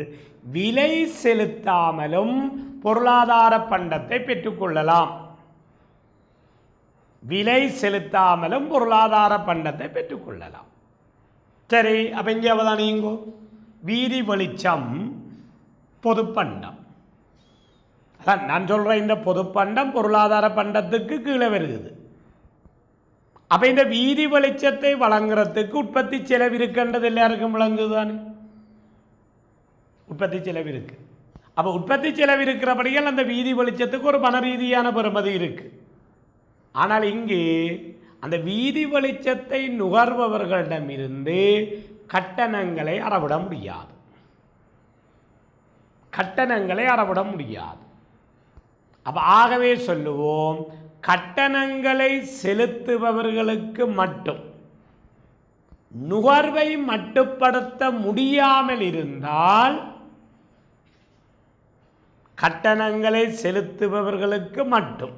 Speaker 1: விலை செலுத்தாமலும் பொருளாதார பண்டத்தை பெற்றுக்கொள்ளலாம். விலை செலுத்தாமலும் பொருளாதார பண்டத்தை பெற்றுக்கொள்ளலாம். சரி, அப்போ இங்கே அவதானிங்கோ, வீதி வெளிச்சம் பொதுப்பண்டம். அதான் நான் சொல்கிறேன், இந்த பொதுப்பண்டம் பொருளாதார பண்டத்துக்கு கீழே வருகிறது. அப்போ இந்த வீதி வெளிச்சத்தை வழங்குறதுக்கு உற்பத்தி செலவு இருக்குன்றது எல்லாருக்கும் விளங்குதானே. உற்பத்தி செலவு இருக்கு. அப்போ உற்பத்தி செலவு இருக்கிறபடியால் அந்த வீதி வெளிச்சத்துக்கு ஒரு பண ரீதியான பெறுமதி இருக்கு. ஆனால் இங்கே அந்த வீதி வெளிச்சத்தை நுகர்பவர்களிடமிருந்து கட்டணங்களை அறவிட முடியாது. கட்டணங்களை அறவிட முடியாது. அப்போ ஆகவே சொல்லுவோம், கட்டணங்களை செலுத்துபவர்களுக்கு மட்டும் நுகர்வை மட்டுப்படுத்த முடியாமல் இருந்தால் கட்டணங்களை செலுத்துபவர்களுக்கு மட்டும்.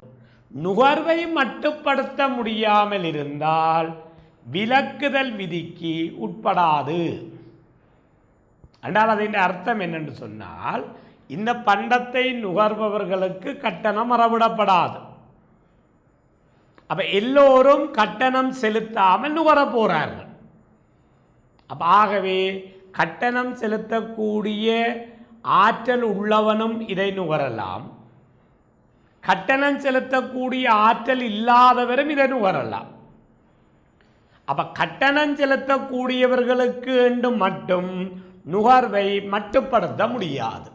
Speaker 1: நுகர்வை மட்டுப்படுத்த முடியாமல் இருந்தால் விலக்குதல் விதிக்கு உட்படாது. ஆனால் அதன் அர்த்தம் என்னென்று சொன்னால், இந்த பண்டத்தை நுகர்பவர்களுக்கு கட்டணம் அறவிடப்படாது. அப்ப எல்லோரும் கட்டணம் செலுத்தாமல் நுகர போறார்கள். அப்ப ஆகவே கட்டணம் செலுத்தக்கூடிய ஆற்றல் உள்ளவனும் இதை நுகரலாம், கட்டணம் செலுத்தக்கூடிய ஆற்றல் இல்லாதவரும் இதை நுகரலாம். அப்ப கட்டணம் செலுத்தக்கூடியவர்களுக்கு என்று மட்டும் நுகர்வை மட்டுப்படுத்த முடியாது.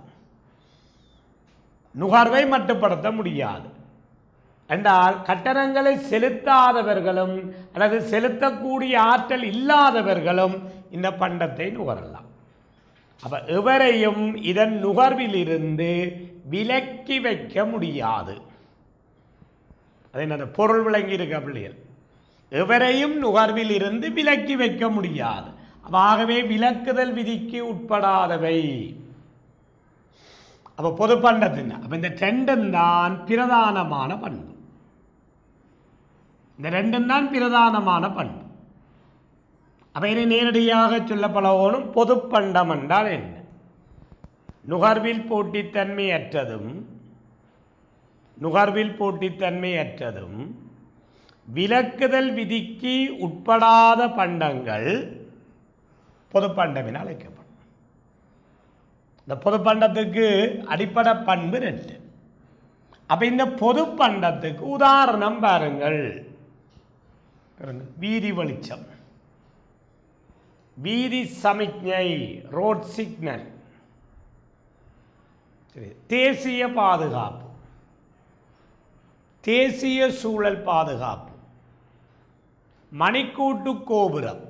Speaker 1: நுகர்வை மட்டுப்படுத்த முடியாது என்றால் கட்டணங்களை செலுத்தாதவர்களும் அல்லது செலுத்தக்கூடிய ஆற்றல் இல்லாதவர்களும் இந்த பண்டத்தை நுகரலாம். அப்ப எவரையும் இதன் நுகர்விலிருந்து விலக்கி வைக்க முடியாது. அது என்ன பொருள் விளங்கி இருக்க பிள்ளைகள்? எவரையும் நுகர்வில் இருந்து விலக்கி வைக்க முடியாது. ஆகவே விலக்குதல் விதிக்கு உட்படாதவை. அப்ப பொது பண்டத்தின் அப்ப இந்த ரெண்டும் தான் பிரதானமான பண்பு. இந்த ரெண்டும் தான் பிரதானமான பண்பு. அப்ப இதை நேரடியாக சொல்ல பலவோனும் பொது பண்டம் என்றால் என்ன? நுகர்வில் போட்டித்தன்மையற்றதும் விலக்குதல் விதிக்கு உட்படாத பண்டங்கள் பொது பண்டம் என அழைக்கப்படும். இந்த பொது பண்டத்துக்கு அடிப்படை பண்பு 2. அப்ப இந்த பொது பண்டத்துக்கு உதாரணம் பாருங்கள். வீதி வெளிச்சம், வீதி சமிக்ஞை, ரோட் சிக்னல், தேசிய பாதுகாப்பு, தேசிய சூழல் பாதுகாப்பு, மணிக்கூட்டு கோபுரம்,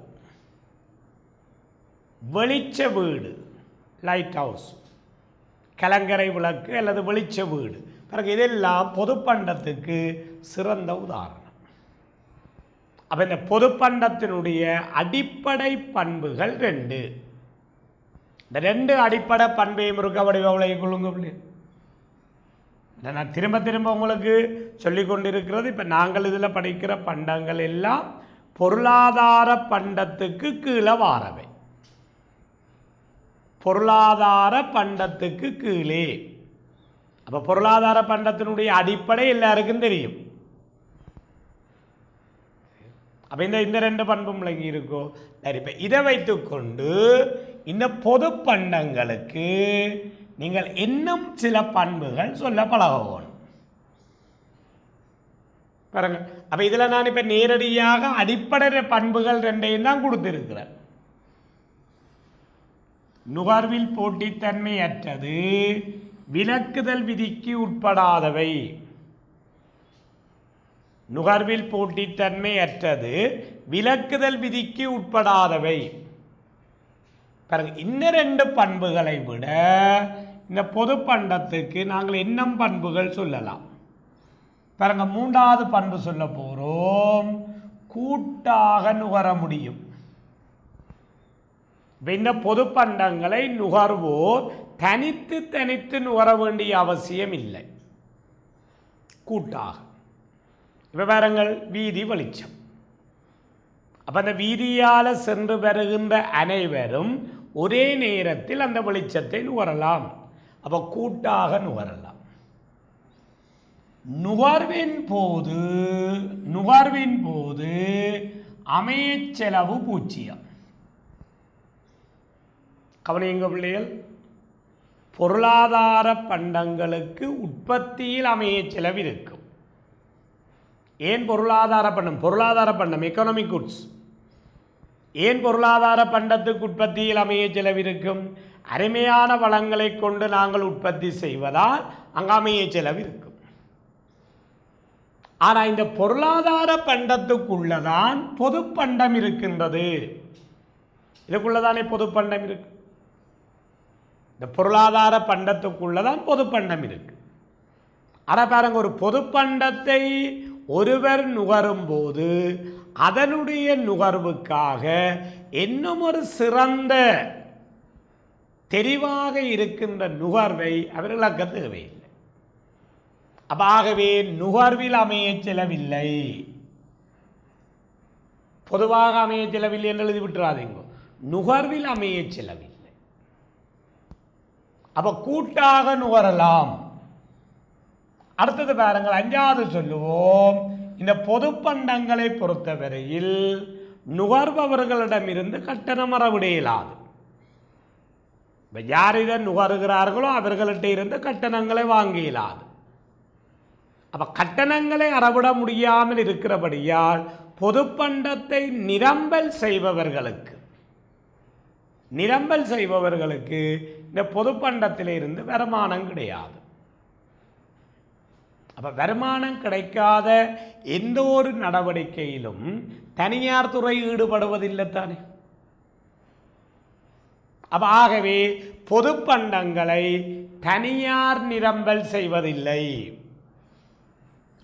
Speaker 1: வெளிச்ச வீடு, லைட் ஹவுஸ், கலங்கரை விளக்கு அல்லது வெளிச்ச வீடு. பிறகு இதெல்லாம் பொது பண்டத்துக்கு சிறந்த உதாரணம். அப்ப இந்த பொது பண்டத்தினுடைய அடிப்படை பண்புகள் 2. இந்த 2 அடிப்படை பண்பையும் இருக்க வடிவங்களை கொள்ளுங்க. நான் திரும்ப திரும்ப உங்களுக்கு சொல்லிக் கொண்டிருக்கிறது. இப்போ நாங்கள் இதில் படிக்கிற பண்டங்கள் எல்லாம் பொருளாதார பண்டத்துக்கு கீழே வாரவை. பொருளாதார பண்டத்துக்கு கீழே. அப்போ பொருளாதார பண்டத்தினுடைய அடிப்படை எல்லாருக்கும் தெரியும். அப்போ இந்த 2 பண்பும் விளங்கி இருக்கோ? சரி, இப்போ இதை வைத்துக்கொண்டு இந்த பொது பண்டங்களுக்கு நீங்கள் இன்னும் சில பண்புகள் சொல்ல பழகணும் பாருங்க. அப்ப இதுல நான் இப்ப நேரடியாக அடிப்படை பண்புகள் 2 தான் கொடுத்திருக்கிறேன். நுகர்வில் போட்டித்தன்மையற்றது, விலக்குதல் விதிக்கு உட்படாதவை. நுகர்வில் போட்டித்தன்மையற்றது, விலக்குதல் விதிக்கு உட்படாதவை. இந்த 2 பண்புகளை விட இந்த பொது பண்டத்துக்கு நாங்கள் என்ன பண்புகள் சொல்லலாம் பாருங்க. 3வது பண்பு சொல்ல போறோம், கூட்டாக நுகர முடியும். இந்த பொது பண்டங்களை நுகர்வோர் தனித்து தனித்து நுகர வேண்டிய அவசியம் இல்லை, கூட்டாக. இப்ப பாருங்கள், வீதி வெளிச்சம். அப்ப அந்த வீதியால சென்று வருகின்ற அனைவரும் ஒரே நேரத்தில் அந்த வெளிச்சத்தை நுகரலாம். அப்ப கூட்டாக நுகரலாம். நுகர்வின் போது அமைய செலவு 0. கவனியுங்க பிள்ளைகள், பொருளாதார பண்டங்களுக்கு உற்பத்தியில் அமைய செலவு இருக்கும். ஏன் பொருளாதார பண்டம்? பொருளாதார பண்டம் எக்கனாமிக் குட்ஸ். ஏன் பொருளாதார பண்டத்துக்கு உற்பத்தியில் அமைய செலவு இருக்கும்? அருமையான வளங்களை கொண்டு நாங்கள் உற்பத்தி செய்வதால் அங்கு அமைய செலவு இருக்கும். ஆனால் இந்த பொருளாதார பண்டத்துக்குள்ளதான் பொது பண்டம் இருக்கின்றது. இதுக்குள்ளதானே பொது பண்டம் இருக்கு. இந்த பொருளாதார பண்டத்துக்குள்ளதான் பொது பண்டம் இருக்கு. ஆனால் பாருங்க, ஒரு பொது பண்டத்தை ஒருவர் நுகரும் போது அதனுடைய நுகர்வுக்காக இன்னும் ஒரு சிறந்த தெரிவாக இருக்கின்ற நுகர்வை அவர்களுக்கு தேவையில்லை. ஆகவே நுகர்வில் அமைய செலவில்லை, பொதுவாக அமைய செலவில்லை என்று எழுதி விட்டுறாதீங்க. நுகர்வில் அமைய செலவில்லை. கூட்டாக நுகரலாம். அடுத்தது பாருங்கள், 5வது சொல்லுவோம், இந்த பொது பண்டங்களை பொறுத்தவரையில் நுகர்பவர்களிடமிருந்து கட்டணம் அறவிட இயலாது. யார் இதை நுகர்கிறார்களோ அவர்கள்ட்ட இருந்து கட்டணங்களை வாங்க இயலாது. கட்டணங்களை அறவிட முடியாமல் இருக்கிறபடியால் பொது பண்டத்தை நிரம்பல் செய்பவர்களுக்கு இந்த பொது பண்டத்திலிருந்து வருமானம் கிடையாது. வருமானம் கிடைக்காத எந்த ஒரு நடவடிக்கையிலும் தனியார் துறை ஈடுபடுவதில்லை தானே. ஆகவே பொது பண்டங்களை தனியார் நிரம்பல் செய்வதில்லை.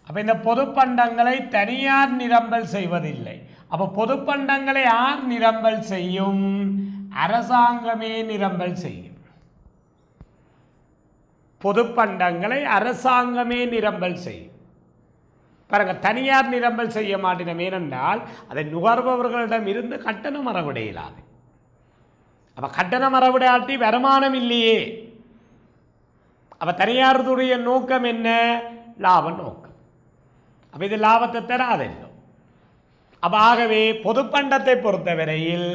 Speaker 1: இந்த பொது பண்டங்களை தனியார் நிரம்பல் செய்வதில்லை. பொது பண்டங்களை யார் நிரம்பல் செய்யும்? அரசாங்கமே நிரம்பல் செய்யும். பொது பண்டங்களை அரசாங்கமே நிரம்பல் செய்யும். பாருங்க, தனியார் நிரம்பல் செய்ய மாட்டேன். ஏனென்றால் அதை நுகர்பவர்களிடம் இருந்து கட்டணம் அறவிட இயலாது. கட்டணம் அறவிடாட்டி வருமானம் இல்லையே. தனியார் துறைய நோக்கம் என்ன? லாப நோக்கம். இது லாபத்தை தராதல்ல. ஆகவே பொது பண்டத்தை பொறுத்தவரையில்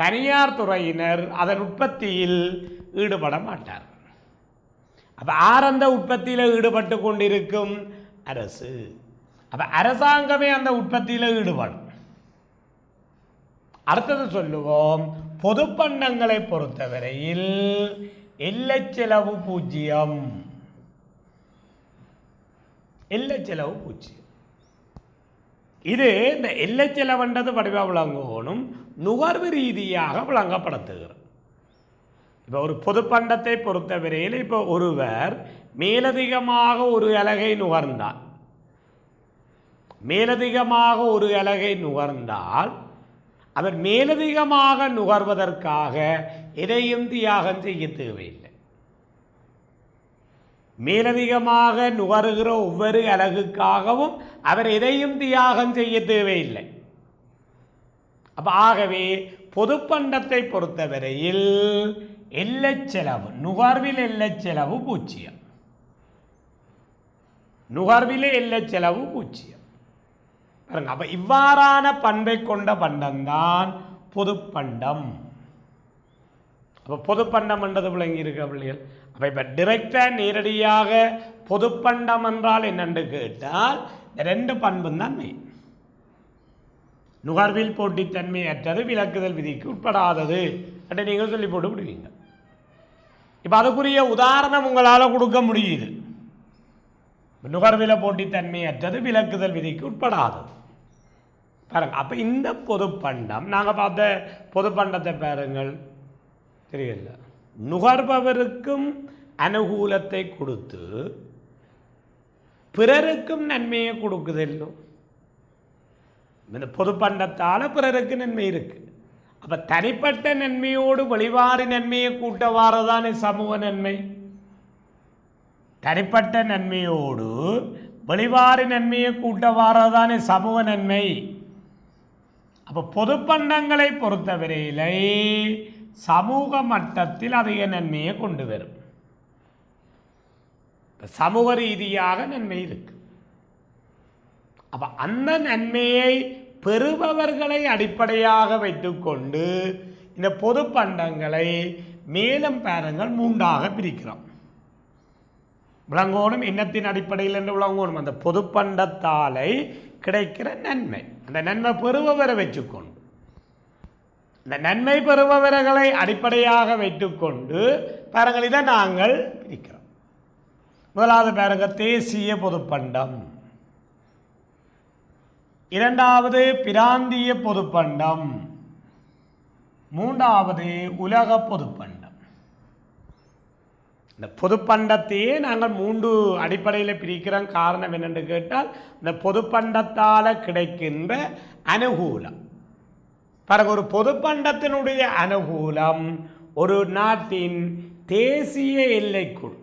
Speaker 1: தனியார் துறையினர் அதன் உற்பத்தியில் ஈடுபட மாட்டார். யார் அந்த உற்பத்தியில் ஈடுபட்டு கொண்டிருக்கும்? அரசு. அரசாங்கமே அந்த உற்பத்தியில் ஈடுபடும். அடுத்தது சொல்லுவோம், பொது பண்டங்களை பொறுத்தவரையில் எல்லை செலவு 0. எல்லை செலவு 0. இது இந்த எல்லை செலவுன்றது வடிவா விளங்கணும், நுகர்வு ரீதியாக விளங்கப்படுத்துகிறது. ஒரு பொது பண்டத்தை பொறுத்தவரையில் ஒருவர் மேலதிகமாக ஒரு அலகை நுகர்ந்தார். அவர் மேலதிகமாக நுகர்வதற்காக எதையும் தியாகம் செய்ய தேவையில்லை. மேலதிகமாக நுகருகிற ஒவ்வொரு அலகுக்காகவும் அவர் எதையும் தியாகம் செய்ய தேவையில்லை. ஆகவே பொது பண்டத்தை பொறுத்தவரையில் எல்லை செலவு, நுகர்வில் எல்லை செலவு 0. நுகர்விலே எல்லை செலவு 0. பாருங்க, இவ்வாறான பண்பை கொண்ட பண்டம்தான் பொது பண்டம். பொது பண்டம் என்றது விளங்கி இருக்க பிள்ளைகள். இப்போ டிரெக்டாக நேரடியாக பொது பண்டம் என்றால் என்னென்று கேட்டால் 2 பண்பும் தான் மெயின். நுகர்வில் போட்டித்தன்மை அற்றது, விலக்குதல் விதிக்கு உட்படாதது என்று நீங்கள் சொல்லி போட்டு விடுவீங்க. இப்போ அதுக்குரிய உதாரணம் உங்களால் கொடுக்க முடியுது. நுகர்வில் போட்டித்தன்மை அற்றது, விலக்குதல் விதிக்கு உட்படாதது. பாருங்க, அப்போ இந்த பொது பண்டம், நாங்கள் பார்த்த பொது பண்டத்தை பாருங்கள், தெரியல, நுகர்பவருக்கும் அனுகூலத்தை கொடுத்து பிறருக்கும் நன்மையை கொடுக்குதல்லோ. இந்த பொது பண்டத்தால் பிறருக்கு நன்மை இருக்கு. அப்போ தனிப்பட்ட நன்மையோடு வெளிவாரி நன்மையை கூட்டவாறதானே சமூக நன்மை. தனிப்பட்ட நன்மையோடு வெளிவாரி நன்மையை கூட்டவாறதானே சமூக நன்மை. அப்போ பொது பண்டங்களை பொறுத்தவரையிலே சமூக மட்டத்தில் அதிக நன்மையை கொண்டு வரும். சமூக ரீதியாக நன்மை இருக்கு. அப்போ அந்த நன்மையை பெறுபவர்களை அடிப்படையாக வைத்துக்கொண்டு இந்த பொது பண்டங்களை மேலும் பாருங்கள் 3ஆக பிரிக்கிறோம். விளங்கோணும் எண்ணத்தின் அடிப்படையில் என்று விளங்கோணும். அந்த பொது பண்டத்தாலை கிடைக்கிற நன்மை, அந்த நன்மை பெறுபவரை வச்சுக்கொண்டு, இந்த நன்மை பெறுபவர்களை அடிப்படையாக வைத்துக்கொண்டு பாருங்கள் இதை நாங்கள் பிரிக்கிறோம். முதலாவது பாருங்க, தேசிய பொது பண்டம். 2வது பிராந்திய பொது பண்டம். 3வது உலக பொது பண்டம். இந்த பொது பண்டத்தையே நாங்கள் 3 அடிப்படையில் பிரிக்கிறோம். காரணம் என்னென்று கேட்டால் இந்த பொது பண்டத்தால் கிடைக்கின்ற அனுகூலம். பிறகு ஒரு பொது பண்டத்தினுடைய அனுகூலம் ஒரு நாட்டின் தேசிய எல்லைக்குள்,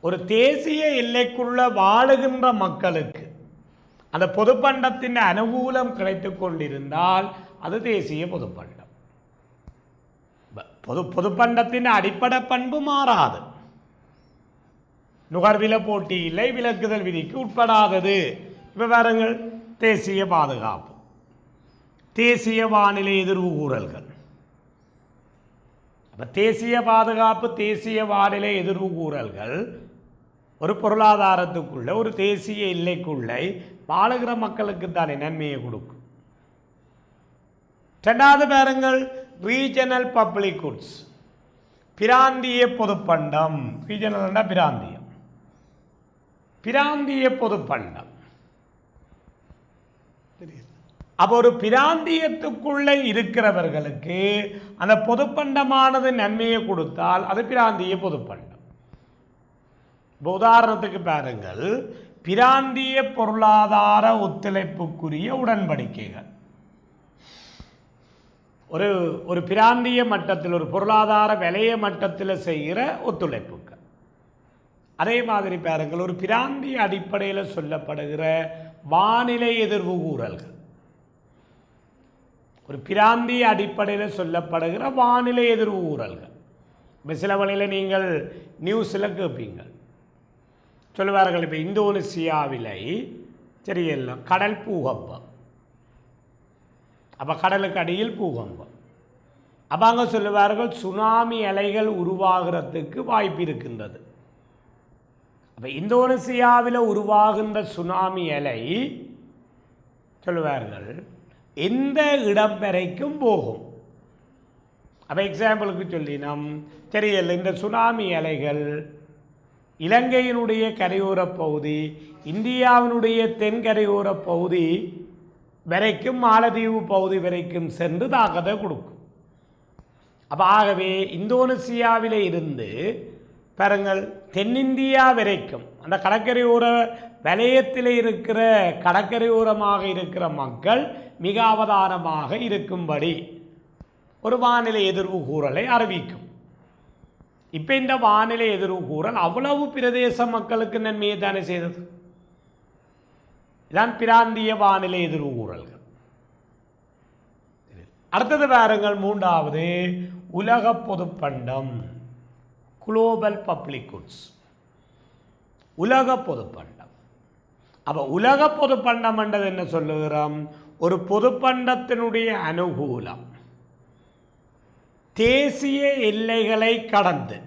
Speaker 1: ஒரு தேசிய எல்லைக்குள்ள வாழுகின்ற மக்களுக்கு அந்த பொதுப்பண்டத்தின் அனுகூலம் கிடைத்து கொண்டிருந்தால் அது தேசிய பொதுப்பண்டம். பொதுப்பண்டத்தின் அடிப்படை பண்பு மாறாது. நுகர்வில போட்டி இல்லை, விலக்குதல் விதிக்கு உட்படாதது. இப்போ பாருங்கள், தேசிய பாதுகாப்பு, தேசிய வானிலை எதிர்வு கூறல்கள். அப்போ தேசிய பாதுகாப்பு, தேசிய வானிலை எதிர்வு கூறல்கள் ஒரு பொருளாதாரத்துக்குள்ள, ஒரு தேசிய எல்லைக்குள்ளே வாழுகிற மக்களுக்கு தானே நன்மையை கொடுக்கும். ரெண்டாவது பாருங்கள், ரீஜனல் பப்ளிக் குட்ஸ், பிராந்திய பொதுப்பண்டம். ரீஜனல் பிராந்தியம், பிராந்திய பொதுப்பண்டம். அப்போ ஒரு பிராந்தியத்துக்குள்ளே இருக்கிறவர்களுக்கு அந்த பொதுப்பண்டமானது நன்மையை கொடுத்தால் அது பிராந்திய பொதுப்பண்டம். இப்போ உதாரணத்துக்கு பாருங்கள், பிராந்திய பொருளாதார ஒத்துழைப்புக்குரிய உடன்படிக்கைகள். ஒரு பிராந்திய மட்டத்தில், ஒரு பொருளாதார வலய மட்டத்தில் செய்கிற ஒத்துழைப்புகள். அதே மாதிரி பாருங்கள், ஒரு பிராந்திய அடிப்படையில் சொல்லப்படுகிற வானிலை எதிர்வு கூறல்கள். ஒரு பிராந்திய அடிப்படையில் சொல்லப்படுகிற வானிலை எதிர்வு கூறல்கள். இப்போ சில வழியில் நீங்கள் நியூஸில் கேட்பீங்கள், சொல்லுவார்கள், இப்போ இந்தோனேசியாவிலே தெரியல கடல் பூகம்பம். அப்போ கடலுக்கு அடியில் பூகம்பம். அப்போ அங்கே சொல்லுவார்கள் சுனாமி அலைகள் உருவாகிறதுக்கு வாய்ப்பு இருக்கின்றது. அப்போ இந்தோனேசியாவில் உருவாகின்ற சுனாமி அலை சொல்லுவார்கள் எந்த இடம் வரைக்கும் போகும். அப்போ எக்ஸாம்பிளுக்கு சொல்லினோம், தெரியல இந்த சுனாமி அலைகள் இலங்கையினுடைய கரையோர பகுதி, இந்தியாவினுடைய தென்கரையோர பகுதி வரைக்கும், மாலத்தீவு பகுதி வரைக்கும் சென்று தாக்கத்தை கொடுக்கும். அப்போ ஆகவே இந்தோனேசியாவில் இருந்து பாருங்கள் தென்னிந்தியா வரைக்கும் அந்த கடற்கரையோர வலயத்தில் இருக்கிற கடற்கரையோரமாக இருக்கிற மக்கள் மிக அவதானமாக இருக்கும்படி ஒரு வானிலை எதிர்வு கூறலை அறிவிக்கும். இப்போ இந்த வானிலை எதிர்வு கூறல் அவ்வளவு பிரதேச மக்களுக்கு நன்மையை தானே செய்தது. இதான் பிராந்திய வானிலை எதிர்வு கூறல்கள். அடுத்தது பாருங்கள், மூன்றாவது உலக பொதுப்பண்டம், குளோபல் பப்ளிக் குட்ஸ், உலக பொதுப்பண்டம். அப்போ உலக பொதுப்பண்டம் என்றது என்ன சொல்லுகிறோம்? ஒரு பொதுப்பண்டத்தினுடைய அனுகூலம் தேசிய எல்லைகளை கடந்து,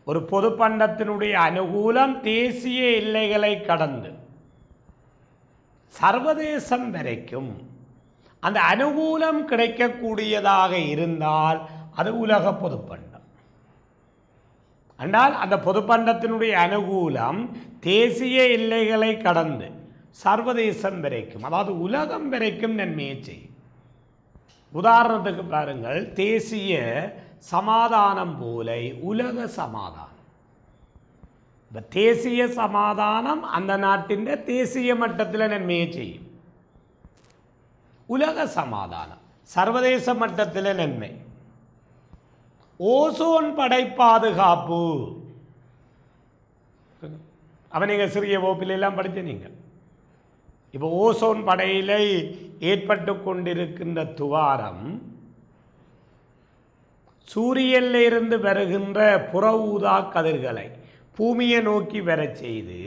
Speaker 1: ஒரு பொதுப்பண்டத்தினுடைய அனுகூலம் தேசிய எல்லைகளை கடந்து சர்வதேசம் வரைக்கும் அந்த அனுகூலம் கிடைக்கக்கூடியதாக இருந்தால் அது உலக பொதுப்பண்டம். ஆனால் அந்த பொதுப்பண்டத்தினுடைய அனுகூலம் தேசிய எல்லைகளை கடந்து சர்வதேசம் வரைக்கும், அதாவது உலகம் வரைக்கும் நன்மையை செய்யும். உதாரணத்துக்கு பாருங்கள், தேசிய சமாதானம் போல உலக சமாதானம். இப்போ தேசிய சமாதானம் அந்த நாட்டின் தேசிய மட்டத்தில் நன்மையை செய்யும். உலக சமாதானம் சர்வதேச மட்டத்தில் நன்மை. ஓசோன் படை பாதுகாப்பு, அவன் நீங்கள் சிறிய வகுப்பில் எல்லாம் படித்த நீங்கள். இப்போ ஓசோன் படையில் ஏற்பட்டு கொண்டிருக்கின்ற துவாரம் சூரியனில் இருந்து வருகின்ற புற ஊதா கதிர்களை பூமியை நோக்கி வர செய்து,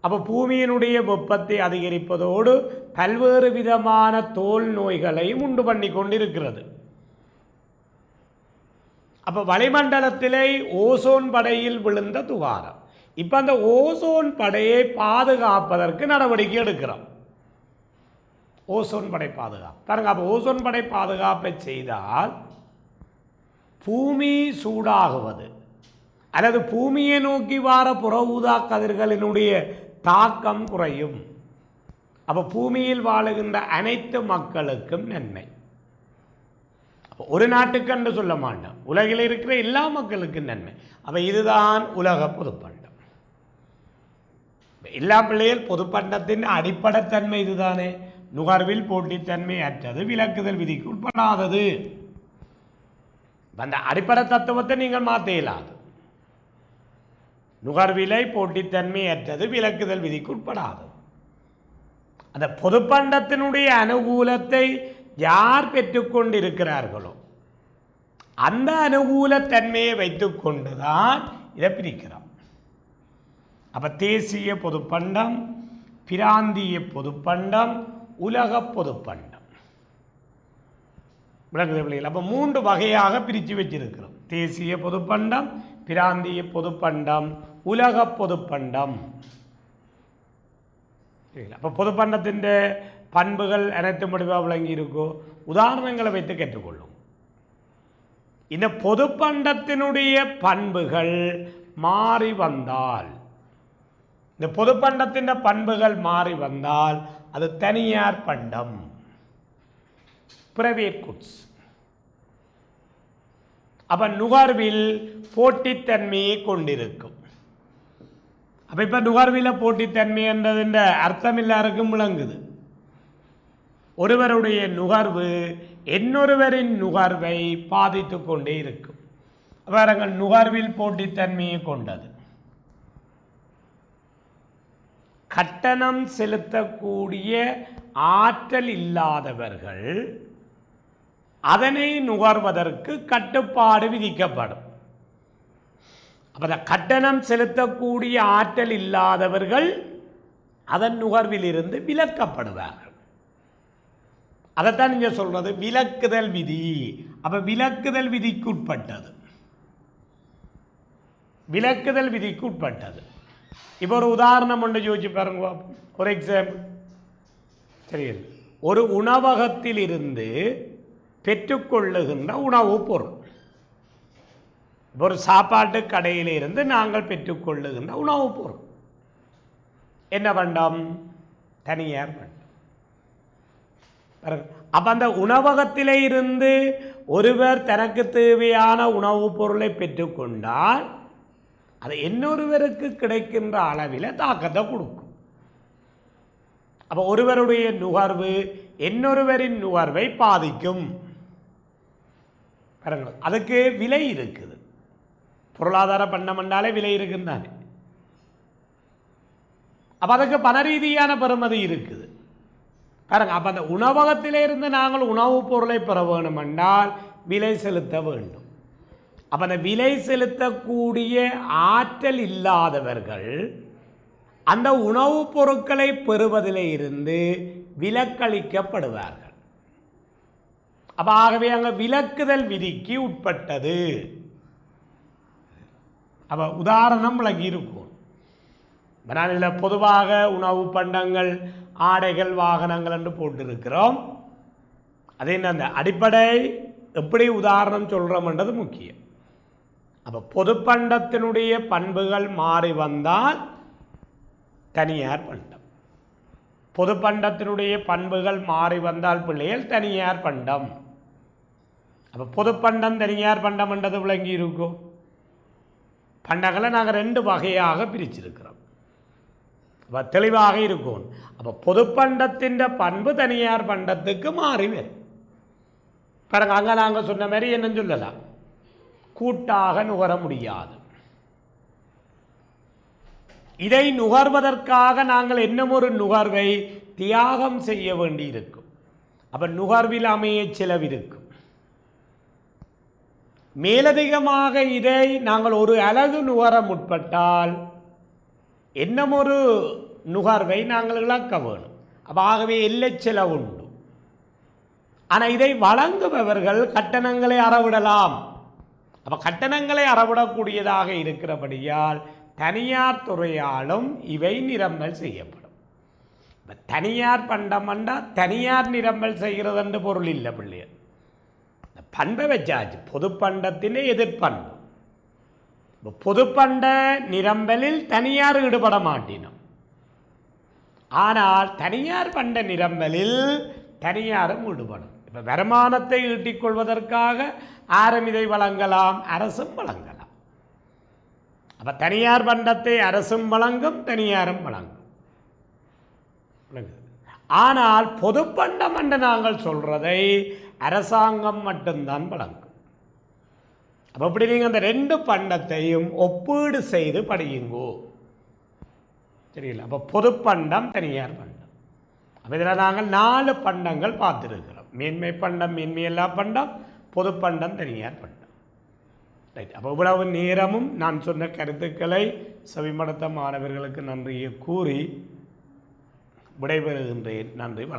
Speaker 1: அப்போ பூமியினுடைய வெப்பத்தை அதிகரிப்பதோடு பல்வேறு விதமான தோல் நோய்களையும் உண்டு பண்ணி கொண்டிருக்கிறது. அப்போ வளிமண்டலத்திலே ஓசோன் படையில் விழுந்த துவாரம். இப்போ அந்த ஓசோன் படையை பாதுகாப்பதற்கு நடவடிக்கை எடுக்கிறோம். ஓசோன் படை பாதுகாப்பு பாருங்க. அப்போ ஓசோன் படை பாதுகாப்பை செய்தால் பூமி சூடாகுவது அல்லது பூமியை நோக்கி வார புற ஊதா கதிர்களினுடைய தாக்கம் குறையும். அப்போ பூமியில் வாழுகின்ற அனைத்து மக்களுக்கும் நன்மை. ஒரு நாட்டுக்கு என்று சொல்ல மாட்டோம், உலகில் இருக்கிற எல்லா மக்களுக்கும் நன்மை. அப்போ இதுதான் உலக பொதுப்பண்டம். எல்லா பிள்ளைகள் பொதுப்பண்டத்தின் அடிப்படைத்தன்மை இதுதானே. நுகர்வில் போட்டித்தன்மை அற்றது, விலக்குதல் விதிக்கு உட்படாதது. அந்த அடிப்படை தத்துவத்தை நீங்கள் மாற்ற இயலாது. நுகர்விலை போட்டித்தன்மையற்றது, விலக்குதல் விதிக்கு உட்படாது. அந்த பொதுப்பண்டத்தினுடைய அனுகூலத்தை யார் பெற்றுக்கொண்டிருக்கிறார்களோ அந்த அனுகூலத்தன்மையை வைத்துக்கொண்டுதான் இதை பிரிக்கிறோம். அப்போ தேசிய பொதுப்பண்டம், பிராந்திய பொதுப்பண்டம், உலக பொதுப்பண்டம் விளங்குது பிள்ளைகள். அப்போ 3 வகையாக பிரித்து வச்சிருக்கிறோம். தேசிய பொதுப்பண்டம், பிராந்திய பொதுப்பண்டம், உலக பொதுப்பண்டம். அப்போ பொதுப்பண்டத்தின் பண்புகள் அனைத்து முடிவாக விளங்கி இருக்கோ. உதாரணங்களை வைத்து கேட்டுக்கொள்ளும். இந்த பொதுப்பண்டத்தினுடைய பண்புகள் மாறி வந்தால், இந்த பொதுப்பண்டத்தின் பண்புகள் மாறி வந்தால் அது தனியார் பண்டம், பிரைவேட் குட்ஸ். அப்ப நுகர்வில் போட்டித்தன்மையை கொண்டிருக்கும். அப்ப இப்ப நுகர்வில போட்டித்தன்மை என்றது அர்த்தம் எல்லாருக்கும் விளங்குது. ஒருவருடைய நுகர்வு இன்னொருவரின் நுகர்வை பாதித்து கொண்டே இருக்கும். அவர்கள் நுகர்வில் போட்டித்தன்மையை கொண்டது. கட்டணம் செலுத்தக்கூடிய ஆற்றல் இல்லாதவர்கள் அதனை நுகர்வதற்கு கட்டுப்பாடு விதிக்கப்படும். அப்ப கட்டணம் செலுத்தக்கூடிய ஆற்றல் இல்லாதவர்கள் அதன் நுகர்வில் இருந்து விலக்கப்படுவார்கள். அதைத்தான் நீங்க சொல்றது விலக்குதல் விதி. அப்ப விலக்குதல் விதிக்கு உட்பட்டது, விலக்குதல் விதிக்கு உட்பட்டது. இப்போ ஒரு உதாரணம் ஒன்று யோசிச்சு பாருங்க. ஒரு எக்ஸாம்பிள் சரி, ஒரு உணவகத்தில் இருந்து பெற்றுக்கொள்ளுகின்ற உணவுப் பொருள், ஒரு சாப்பாட்டு கடையில் இருந்து நாங்கள் பெற்றுக்கொள்ளுகின்ற உணவுப் பொருள் என்ன பண்டம்? தனியார் பண்டம். அப்ப அந்த உணவகத்திலே இருந்து ஒருவர் தனக்கு தேவையான உணவுப் பொருளை பெற்றுக்கொண்டால் அது இன்னொருவருக்கு கிடைக்கின்ற அளவில் தாக்கத்தை கொடுக்கும். அப்ப ஒருவருடைய நுகர்வு இன்னொருவரின் நுகர்வை பாதிக்கும். அதுக்கு விலை இருக்குது. பொருளாதார பண்டம் என்றாலே விலை இருக்குந்தானே. அப்ப அதுக்கு பண ரீதியான பெறுமதி இருக்குது பாருங்க. அப்ப அந்த உணவகத்திலே இருந்து நாங்கள் உணவுப் பொருளை பெற வேண்டும் என்றால் விலை செலுத்த வேண்டும். அப்ப அந்த விலை செலுத்தக்கூடிய ஆற்றல் இல்லாதவர்கள் அந்த உணவுப் பொருட்களை பெறுவதிலே இருந்து விலக்களிக்கப்படுவார்கள். அப்ப ஆகவே அங்கே விலக்குதல் விதிக்கு உட்பட்டது. அப்ப உதாரணம் விளங்கி இருக்கும். நான் இதில் பொதுவாக உணவு பண்டங்கள், ஆடைகள், வாகனங்கள் என்று போட்டிருக்கிறோம். அது என்ன, அந்த அடிப்படை எப்படி உதாரணம் சொல்கிறோம்ன்றது முக்கியம். அப்போ பொதுப்பண்டத்தினுடைய பண்புகள் மாறி வந்தால் தனியார் பண்டம், பொதுப்பண்டத்தினுடைய பண்புகள் மாறி வந்தால் பிள்ளைகள் தனியார் பண்டம். அப்போ பொதுப்பண்டம் தனியார் பண்டம் என்றது விளங்கி இருக்கும். பண்டங்களை நாங்கள் 2 வகையாக பிரிச்சிருக்கிறோம். அப்போ தெளிவாக இருக்கும். அப்போ பொதுப்பண்டத்தின் பண்பு தனியார் பண்டத்துக்கு மாறி வரும் பாருங்க. அங்கே நாங்கள் சொன்ன மாதிரி என்ன சொல்லலாம், கூட்டாக நுகர முடியாது. இதை நுகர்வதற்காக நாங்கள் இன்னும் ஒரு நுகர்வை தியாகம் செய்ய வேண்டி இருக்கும். அப்ப நுகர்வில் அமைய செலவிருக்கும். மேலதிகமாக இதை நாங்கள் ஒரு அலகு நுகர முற்பட்டால் இன்னும் ஒரு நுகர்வை நாங்கள் இழக்க வேணும். அப்ப ஆகவே எல்லை செலவு உண்டு. ஆனால் இதை வழங்குபவர்கள் கட்டணங்களை அறவிடலாம். அப்ப கட்டணங்களை அறவிடக்கூடியதாக இருக்கிறபடியால் தனியார் துறையாலும் இவை நிரம்பல் செய்யப்படும். தனியார் பண்டம் என்றால் தனியார் நிரம்பல் செய்கிறது என்று பொருள் இல்லை பிள்ளையர். பண்பை வச்சாச்சு. பொதுப்பண்டத்திலே எதிர்ப்பண்பு. பொதுப்பண்ட நிரம்பலில் தனியார் ஈடுபட மாட்டினோம். ஆனால் தனியார் பண்ட நிரம்பலில் தனியாரும் ஈடுபடும். இப்போ வருமானத்தை ஈட்டிக் கொள்வதற்காக ஆரம் இதை வழங்கலாம், அரசும் வழங்கலாம். அப்ப தனியார் பண்டத்தை அரசும் வழங்கும், தனியாரும் வழங்கும். ஆனால் பொதுப்பண்டம் என்று நாங்கள் சொல்றதை அரசாங்கம் மட்டும்தான் வழங்கும். அப்போ அப்படி நீங்கள் அந்த 2 பண்டத்தையும் ஒப்பீடு செய்து படியுங்கோ. சரிங்களா? அப்போ பொது பண்டம், தனியார் பண்டம். அப்போ இதில் நாங்கள் 4 பண்டங்கள் பார்த்துருக்கிறோம். மேன்மை பண்டம், மேன்மையில்லா பண்டம், பொது பண்டம், தனியார் பண்டம். ரைட். அப்போ இவ்வளவு நேரமும் நான் சொன்ன கருத்துக்களை செவிமடுத்த மாணவர்களுக்கு நன்றியை கூறி விடைபெறுகின்றேன். நன்றி, வணக்கம்.